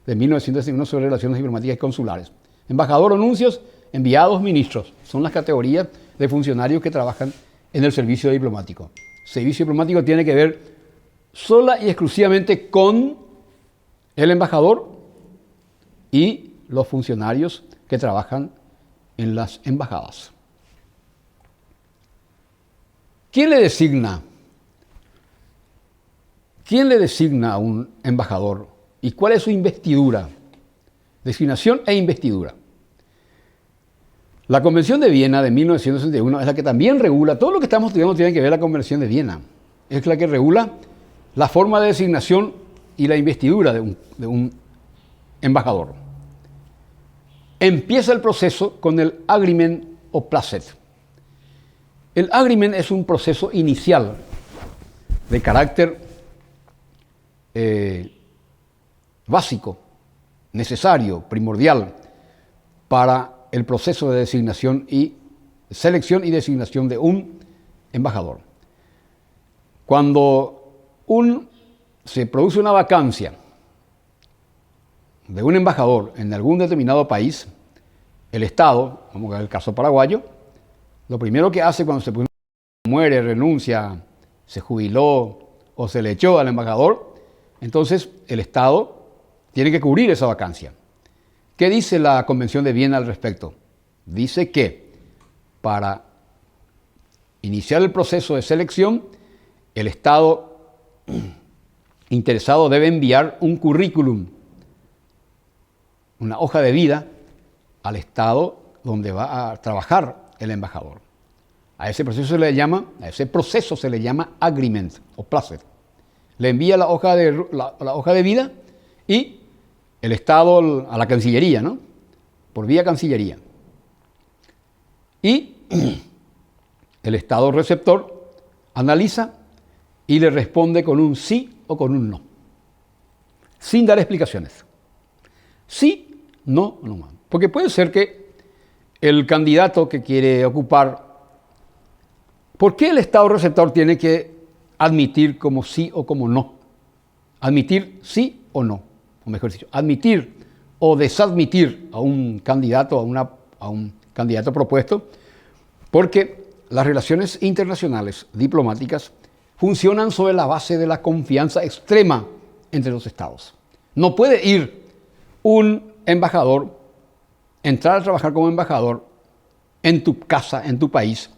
de 1961 sobre relaciones diplomáticas y consulares. Embajador o nuncios, enviados, ministros. Son las categorías de funcionarios que trabajan en el servicio diplomático. Servicio diplomático tiene que ver sola y exclusivamente con el embajador y los funcionarios que trabajan en las embajadas. ¿Quién le designa? ¿Quién le designa a un embajador? ¿Y cuál es su investidura? Designación e investidura. La Convención de Viena de 1961 es la que también regula, todo lo que estamos estudiando tiene que ver la Convención de Viena. Es la que regula la forma de designación y la investidura de un embajador. Empieza el proceso con el agreement o placet. El agreement es un proceso inicial de carácter básico, necesario, primordial para el proceso de designación y selección y designación de un embajador. Cuando se produce una vacancia de un embajador en algún determinado país, el Estado, como en el caso paraguayo, lo primero que hace cuando se muere, renuncia, se jubiló o se le echó al embajador, entonces el Estado tiene que cubrir esa vacancia. ¿Qué dice la Convención de Viena al respecto? Dice que para iniciar el proceso de selección, el Estado interesado debe enviar un currículum, una hoja de vida, al Estado donde va a trabajar el embajador. A ese proceso se le llama agreement o placet. Le envía la hoja de vida y el Estado a la Cancillería, ¿no? Por vía Cancillería. Y el Estado receptor analiza y le responde con un sí o con un no, sin dar explicaciones. Sí, no, no más. Porque puede ser que el candidato que quiere ocupar, ¿por qué el Estado receptor tiene que admitir como sí o como no? Admitir sí o no, o mejor dicho, admitir o desadmitir a un candidato, a un candidato propuesto, porque las relaciones internacionales diplomáticas funcionan sobre la base de la confianza extrema entre los estados. No puede ir un embajador, entrar a trabajar como embajador en tu casa, en tu país,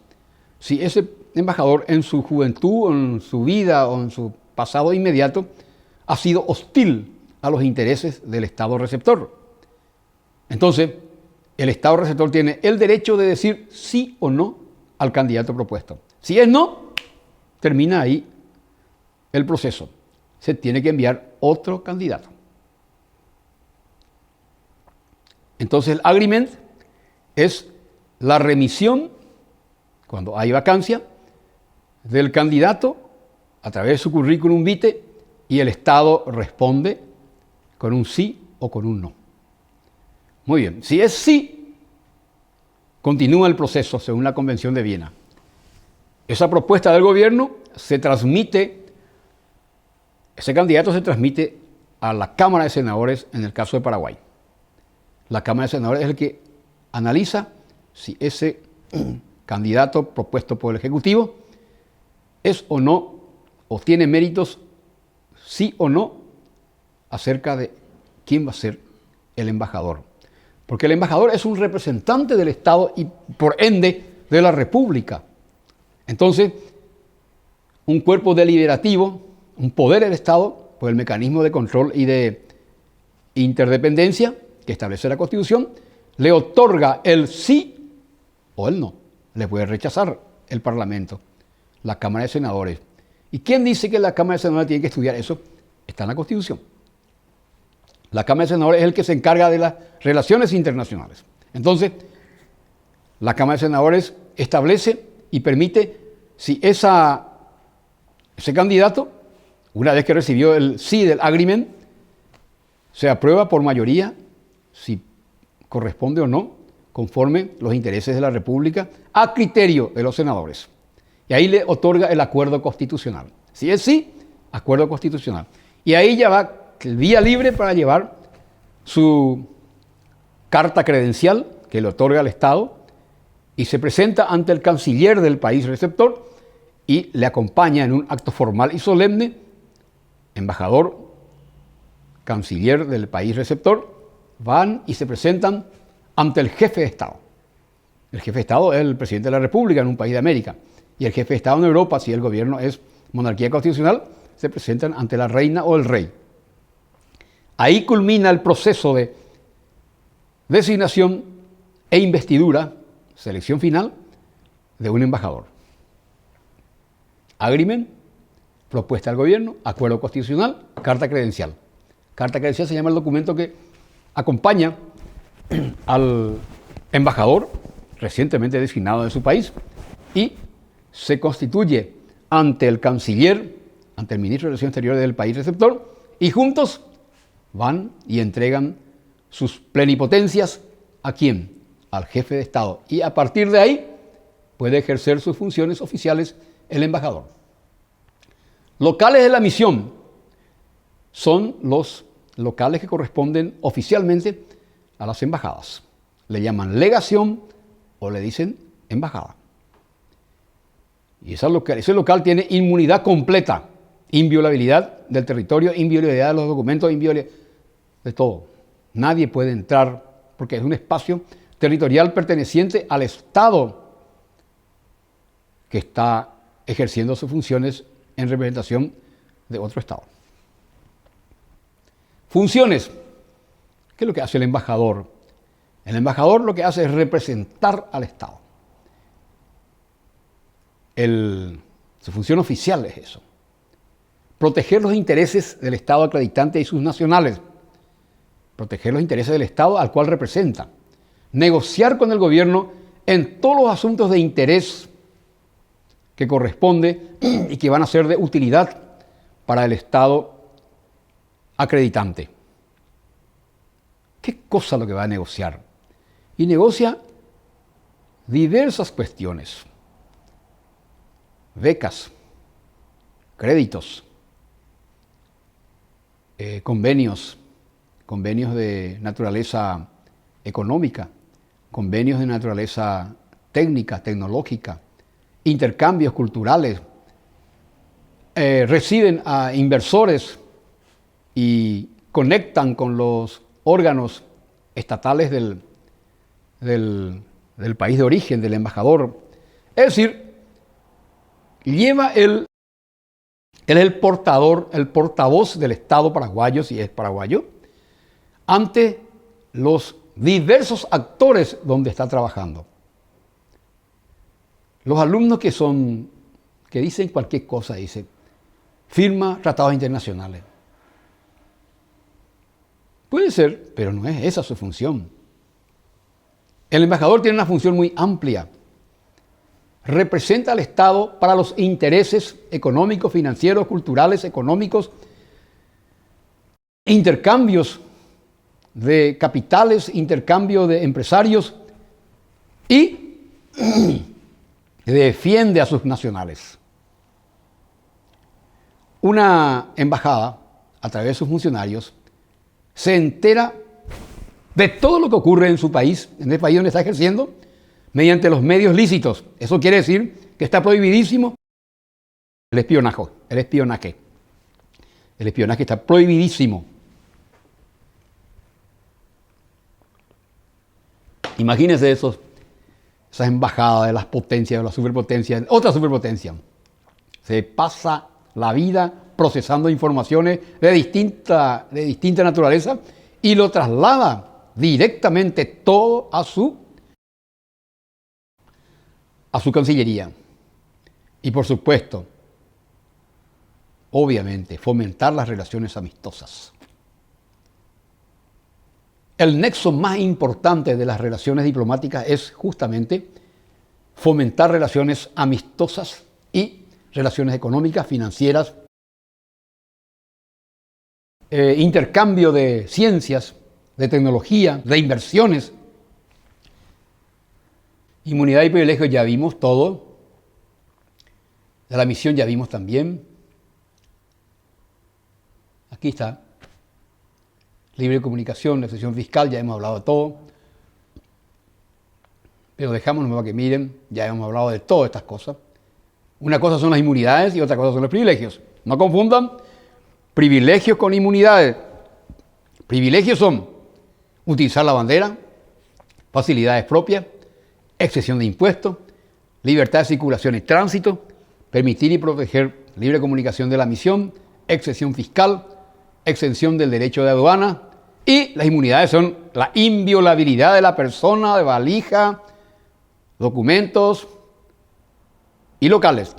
si ese embajador en su juventud, o en su vida o en su pasado inmediato ha sido hostil a los intereses del Estado receptor. Entonces, el Estado receptor tiene el derecho de decir sí o no al candidato propuesto. Si es no, termina ahí el proceso. Se tiene que enviar otro candidato. Entonces, el agreement es la remisión, cuando hay vacancia, del candidato a través de su currículum vitae y el Estado responde con un sí o con un no. Muy bien, si es sí, continúa el proceso según la Convención de Viena. Esa propuesta del gobierno ese candidato se transmite a la Cámara de Senadores en el caso de Paraguay. La Cámara de Senadores es el que analiza si ese candidato propuesto por el Ejecutivo es o no, o tiene méritos, sí o no, acerca de quién va a ser el embajador. Porque el embajador es un representante del Estado y por ende de la República. Entonces, un cuerpo deliberativo, un poder del Estado, por el mecanismo de control y de interdependencia que establece la Constitución, le otorga el sí o el no. Le puede rechazar el Parlamento, la Cámara de Senadores. ¿Y quién dice que la Cámara de Senadores tiene que estudiar eso? Está en la Constitución. La Cámara de Senadores es el que se encarga de las relaciones internacionales. Entonces, la Cámara de Senadores establece y permite si ese candidato, una vez que recibió el sí del agreement, se aprueba por mayoría, si corresponde o no, conforme los intereses de la República, a criterio de los senadores. Y ahí le otorga el acuerdo constitucional. Si es sí, acuerdo constitucional. Y ahí ya va vía libre para llevar su carta credencial que le otorga al Estado y se presenta ante el canciller del país receptor y le acompaña en un acto formal y solemne, embajador, canciller del país receptor, van y se presentan ante el jefe de Estado. El jefe de Estado es el presidente de la República en un país de América. Y el jefe de Estado en Europa, si el gobierno es monarquía constitucional, se presentan ante la reina o el rey. Ahí culmina el proceso de designación e investidura, selección final, de un embajador. Agreement, propuesta del gobierno, acuerdo constitucional, carta credencial. Carta credencial se llama el documento que acompaña al embajador recientemente designado de su país y se constituye ante el canciller, ante el ministro de Relaciones Exteriores del país receptor, y juntos van y entregan sus plenipotencias ¿a quién? Al jefe de Estado. Y a partir de ahí puede ejercer sus funciones oficiales el embajador. Locales de la misión son los locales que corresponden oficialmente a las embajadas. Le llaman legación o le dicen embajada. Y ese local tiene inmunidad completa, inviolabilidad del territorio, inviolabilidad de los documentos, inviolabilidad de todo. Nadie puede entrar porque es un espacio territorial perteneciente al Estado que está ejerciendo sus funciones en representación de otro Estado. Funciones. ¿Qué es lo que hace el embajador? El embajador lo que hace es representar al Estado. Su función oficial es eso. Proteger los intereses del Estado acreditante y sus nacionales. Proteger los intereses del Estado al cual representa. Negociar con el gobierno en todos los asuntos de interés que corresponde y que van a ser de utilidad para el Estado acreditante. ¿Qué cosa lo que va a negociar? Y negocia diversas cuestiones. Becas, créditos, convenios de naturaleza económica, convenios de naturaleza técnica, tecnológica, intercambios culturales, reciben a inversores y conectan con los órganos estatales del país de origen, del embajador. Es decir, él es el portavoz del Estado paraguayo, si es paraguayo, ante los diversos actores donde está trabajando. Los alumnos que dicen cualquier cosa, dicen, firma tratados internacionales. Puede ser, pero no es esa su función. El embajador tiene una función muy amplia. Representa al Estado para los intereses económicos, financieros, culturales, económicos, intercambios de capitales, intercambio de empresarios y defiende a sus nacionales. Una embajada, a través de sus funcionarios, se entera de todo lo que ocurre en su país, en el país donde está ejerciendo, mediante los medios lícitos. Eso quiere decir que está prohibidísimo el espionaje. El espionaje está prohibidísimo. Imagínense esas embajadas de las potencias, de las superpotencias, otra superpotencia. Se pasa la vida procesando informaciones de distinta naturaleza y lo traslada directamente todo a su Cancillería. Y por supuesto, obviamente, fomentar las relaciones amistosas. El nexo más importante de las relaciones diplomáticas es justamente fomentar relaciones amistosas y relaciones económicas, financieras, intercambio de ciencias, de tecnología, de inversiones. Inmunidad y privilegios ya vimos todo. De la misión ya vimos también. Aquí está. Libre comunicación, excepción fiscal, ya hemos hablado de todo. Pero dejámonos para que miren, ya hemos hablado de todas estas cosas. Una cosa son las inmunidades y otra cosa son los privilegios. No confundan privilegios con inmunidades. Privilegios son utilizar la bandera, facilidades propias, excepción de impuestos, libertad de circulación y tránsito, permitir y proteger libre comunicación de la misión, excepción fiscal, exención del derecho de aduana, y las inmunidades son la inviolabilidad de la persona, de valija, documentos y locales.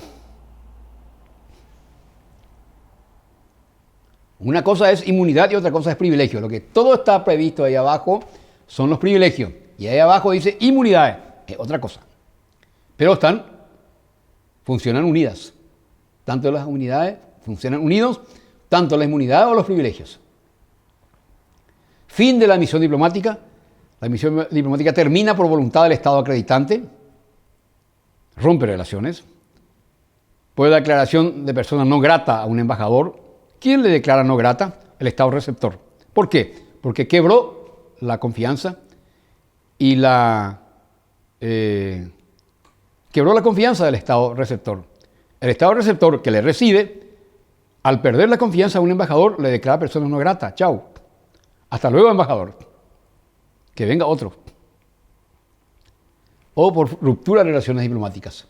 Una cosa es inmunidad y otra cosa es privilegio. Lo que todo está previsto ahí abajo son los privilegios. Y ahí abajo dice inmunidades, es otra cosa. Pero funcionan unidas. Tanto las inmunidades funcionan unidos, tanto la inmunidad o los privilegios. Fin de la misión diplomática. La misión diplomática termina por voluntad del Estado acreditante. Rompe relaciones. Por declaración de persona no grata a un embajador. ¿Quién le declara no grata? El Estado receptor. ¿Por qué? Porque quebró la confianza y quebró la confianza del Estado receptor. El Estado receptor que le recibe, al perder la confianza a un embajador, le declara persona no grata. Chau. Hasta luego, embajador. Que venga otro. O por ruptura de relaciones diplomáticas.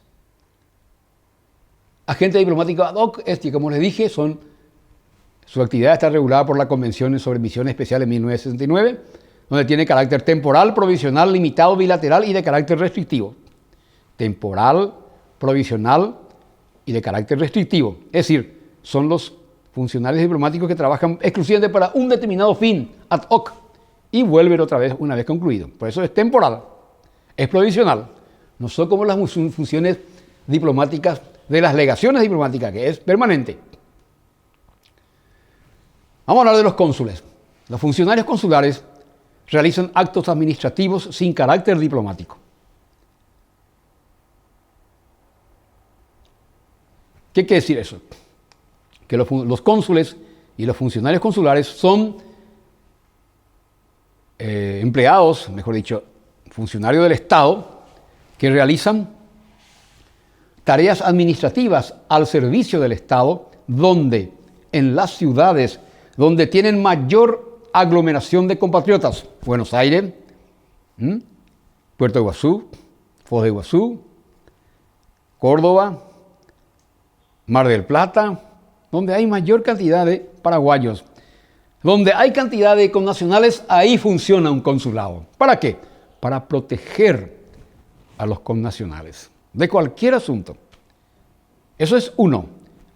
Agente diplomático ad hoc, como les dije, su actividad está regulada por la Convención sobre Misiones Especiales 1969, donde tiene carácter temporal, provisional, limitado, bilateral y de carácter restrictivo. Temporal, provisional y de carácter restrictivo. Es decir, son los funcionarios diplomáticos que trabajan exclusivamente para un determinado fin, ad hoc, y vuelven otra vez una vez concluido. Por eso es temporal, es provisional. No son como las funciones diplomáticas de las legaciones diplomáticas, que es permanente. Vamos a hablar de los cónsules. Los funcionarios consulares realizan actos administrativos sin carácter diplomático. ¿Qué quiere decir eso? Que los cónsules y los funcionarios consulares son empleados, mejor dicho, funcionarios del Estado que realizan tareas administrativas al servicio del Estado, donde en las ciudades donde tienen mayor aglomeración de compatriotas, Buenos Aires, Puerto Iguazú, Foz de Iguazú, Córdoba, Mar del Plata, donde hay mayor cantidad de paraguayos, donde hay cantidad de connacionales, ahí funciona un consulado. ¿Para qué? Para proteger a los connacionales de cualquier asunto. Eso es uno.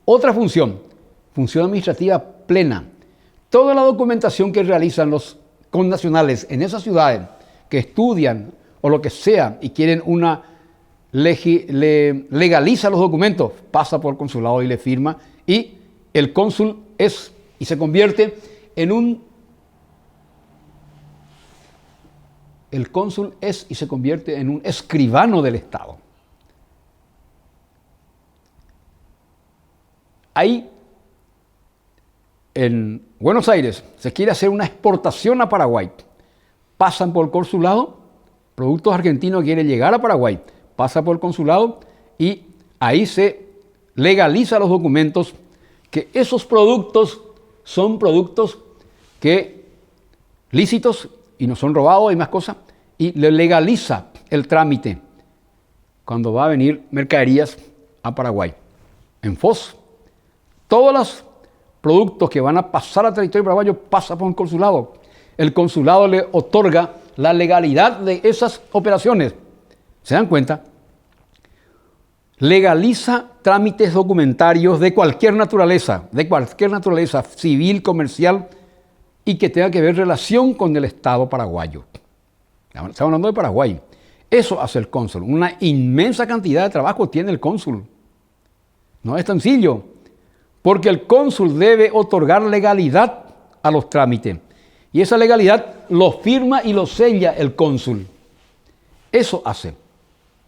Otra función administrativa plena. Toda la documentación que realizan los connacionales en esas ciudades que estudian o lo que sea y quieren legaliza los documentos, pasa por el consulado y le firma, y el cónsul es y se convierte en un escribano del Estado. Ahí en Buenos Aires se quiere hacer una exportación a Paraguay. Pasan por el consulado, productos argentinos quieren llegar a Paraguay, pasa por el consulado y ahí se legaliza los documentos que esos productos son productos lícitos y no son robados y más cosas, y le legaliza el trámite cuando va a venir mercaderías a Paraguay. En FOS, todos los productos que van a pasar al territorio paraguayo pasan por un consulado. El consulado le otorga la legalidad de esas operaciones. ¿Se dan cuenta? Legaliza trámites documentarios de cualquier naturaleza, civil, comercial, y que tenga que ver relación con el Estado paraguayo. Estamos hablando de Paraguay. Eso hace el cónsul. Una inmensa cantidad de trabajo tiene el cónsul. No es sencillo, porque el cónsul debe otorgar legalidad a los trámites. Y esa legalidad lo firma y lo sella el cónsul. Eso hace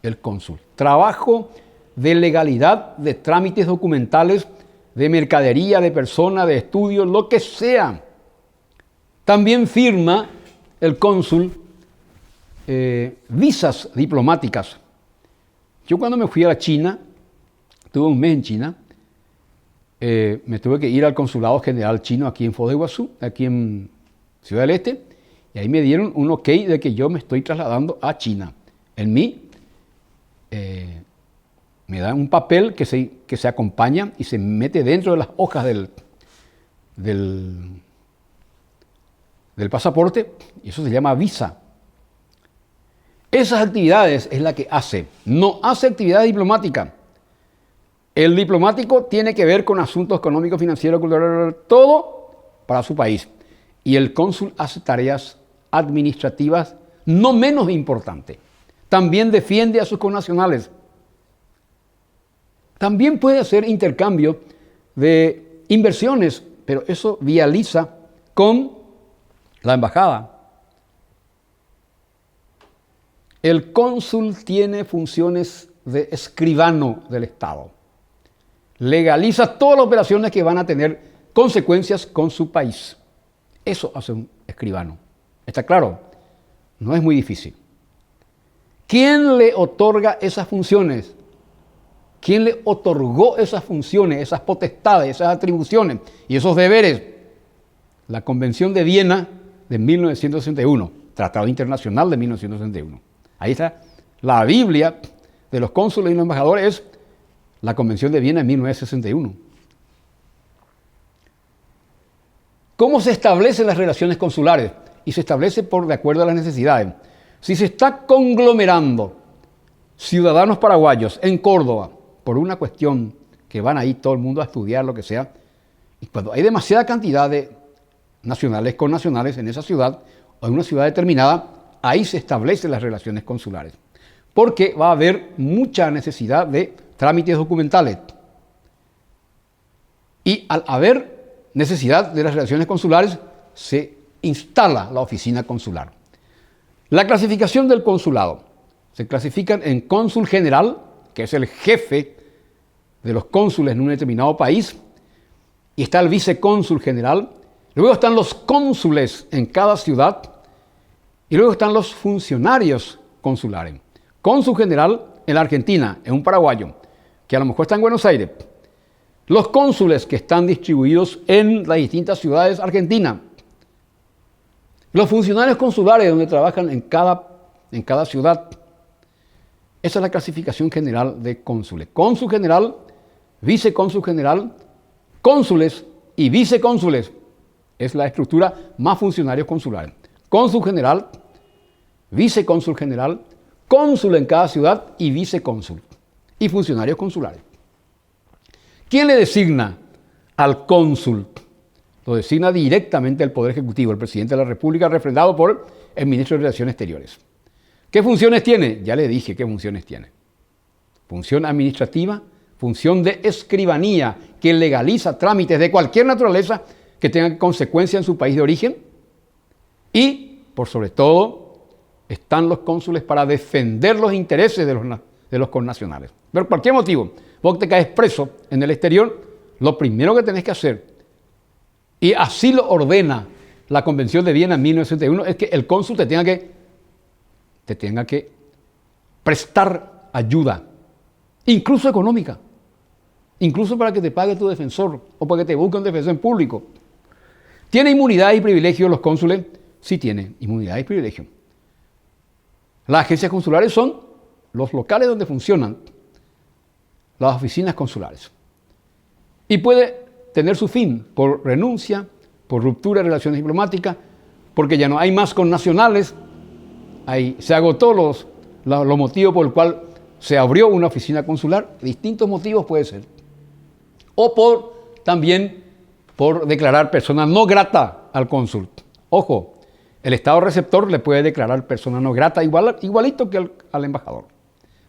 el cónsul. Trabajo de legalidad de trámites documentales, de mercadería, de personas, de estudios, lo que sea. También firma el cónsul visas diplomáticas. Yo cuando me fui a China, tuve un mes en China, me tuve que ir al consulado general chino aquí en Foz de Iguazú, aquí en Ciudad del Este, y ahí me dieron un ok de que yo me estoy trasladando a China. En mí me dan un papel que se acompaña y se mete dentro de las hojas del pasaporte, y eso se llama visa. Esas actividades es la que hace, no hace actividad diplomática. El diplomático tiene que ver con asuntos económicos, financieros, culturales, todo para su país. Y el cónsul hace tareas administrativas no menos importantes. También defiende a sus connacionales. También puede hacer intercambio de inversiones, pero eso vializa con la embajada. El cónsul tiene funciones de escribano del Estado. Legaliza todas las operaciones que van a tener consecuencias con su país. Eso hace un escribano. ¿Está claro? No es muy difícil. ¿Quién le otorga esas funciones? ¿Quién le otorgó esas funciones, esas potestades, esas atribuciones y esos deberes? La Convención de Viena de 1961, Tratado Internacional de 1961. Ahí está la Biblia de los cónsules y los embajadores, es la Convención de Viena de 1961. ¿Cómo se establecen las relaciones consulares? Y se establece de acuerdo a las necesidades. Si se está conglomerando ciudadanos paraguayos en Córdoba por una cuestión que van ahí todo el mundo a estudiar, lo que sea, y cuando hay demasiada cantidad de nacionales con nacionales en esa ciudad o en una ciudad determinada, ahí se establecen las relaciones consulares. Porque va a haber mucha necesidad de trámites documentales. Y al haber necesidad de las relaciones consulares, se instala la oficina consular. La clasificación del consulado. Se clasifican en cónsul general, que es el jefe de los cónsules en un determinado país, y está el vicecónsul general. Luego están los cónsules en cada ciudad, y luego están los funcionarios consulares. Cónsul general en la Argentina, es un paraguayo, que a lo mejor está en Buenos Aires. Los cónsules que están distribuidos en las distintas ciudades argentinas. Los funcionarios consulares donde trabajan en cada ciudad. Esa es la clasificación general de cónsules. Cónsul general, vicecónsul general, cónsules y vicecónsules. Es la estructura más funcionarios consulares. Cónsul general, vicecónsul general, cónsul en cada ciudad y vicecónsul. Y funcionarios consulares. ¿Quién le designa al cónsul? Lo designa directamente el Poder Ejecutivo, el Presidente de la República, refrendado por el Ministro de Relaciones Exteriores. ¿Qué funciones tiene? Ya le dije qué funciones tiene. Función administrativa, función de escribanía, que legaliza trámites de cualquier naturaleza que tengan consecuencia en su país de origen. Y, por sobre todo, están los cónsules para defender los intereses de los connacionales. Por cualquier motivo, vos te caes preso en el exterior, lo primero que tenés que hacer, y así lo ordena la Convención de Viena en 1961, es que el cónsul te tenga que prestar ayuda, incluso económica, incluso para que te pague tu defensor o para que te busque un defensor en público. ¿Tiene inmunidad y privilegios los cónsules? Sí tienen inmunidad y privilegio. Las agencias consulares son los locales donde funcionan las oficinas consulares. Y puede tener su fin por renuncia, por ruptura de relaciones diplomáticas, porque ya no hay más connacionales, se agotó los motivos por el cual se abrió una oficina consular, distintos motivos puede ser. O también por declarar persona no grata al cónsul. Ojo, el Estado receptor le puede declarar persona no grata igualito que al embajador.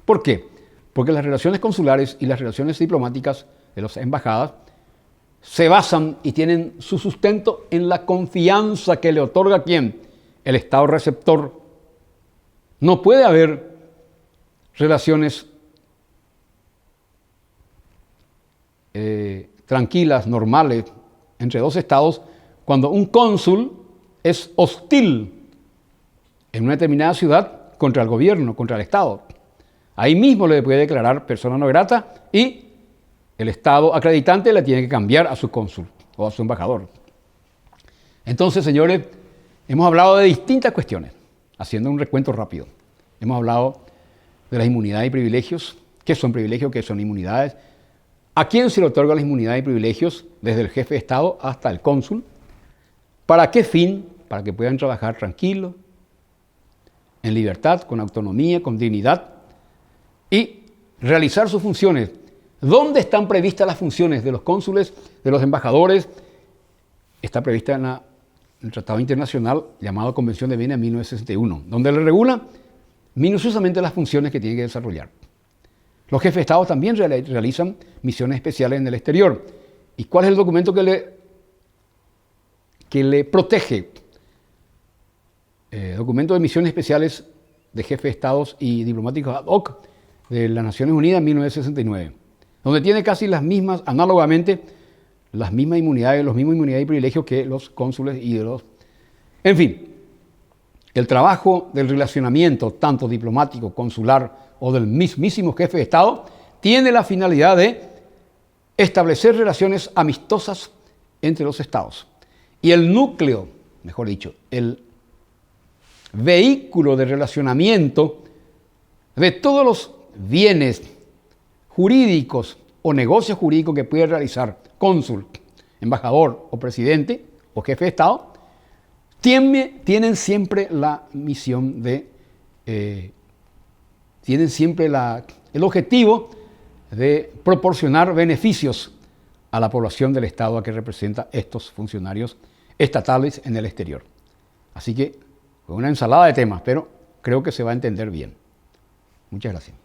¿Por qué? Porque las relaciones consulares y las relaciones diplomáticas de las embajadas se basan y tienen su sustento en la confianza que le otorga ¿quién? El Estado receptor. No puede haber relaciones tranquilas, normales, entre dos estados, cuando un cónsul es hostil en una determinada ciudad contra el gobierno, contra el Estado. Ahí mismo le puede declarar persona no grata y el Estado acreditante le tiene que cambiar a su cónsul o a su embajador. Entonces, señores, hemos hablado de distintas cuestiones, haciendo un recuento rápido. Hemos hablado de las inmunidades y privilegios, qué son privilegios, qué son inmunidades, a quién se le otorgan las inmunidades y privilegios, desde el jefe de Estado hasta el cónsul, para qué fin, para que puedan trabajar tranquilos, en libertad, con autonomía, con dignidad y realizar sus funciones. ¿Dónde están previstas las funciones de los cónsules, de los embajadores? Está prevista en el Tratado Internacional llamado Convención de Viena de 1961, donde le regula minuciosamente las funciones que tiene que desarrollar. Los jefes de Estado también realizan misiones especiales en el exterior. ¿Y cuál es el documento que le protege? Documento de misiones especiales de jefes de Estados y diplomáticos ad hoc de las Naciones Unidas en 1969, donde tiene casi las mismas, análogamente, las mismas inmunidades, los mismos inmunidades y privilegios que los cónsules y de los... En fin, el trabajo del relacionamiento, tanto diplomático, consular o del mismísimo jefe de Estado, tiene la finalidad de establecer relaciones amistosas entre los estados. Y el núcleo, mejor dicho, el vehículo de relacionamiento de todos los bienes jurídicos o negocios jurídicos que puede realizar cónsul, embajador o presidente o jefe de Estado, tienen siempre la misión tienen siempre el objetivo de proporcionar beneficios a la población del Estado a que representa estos funcionarios estatales en el exterior. Así que fue una ensalada de temas, pero creo que se va a entender bien. Muchas gracias.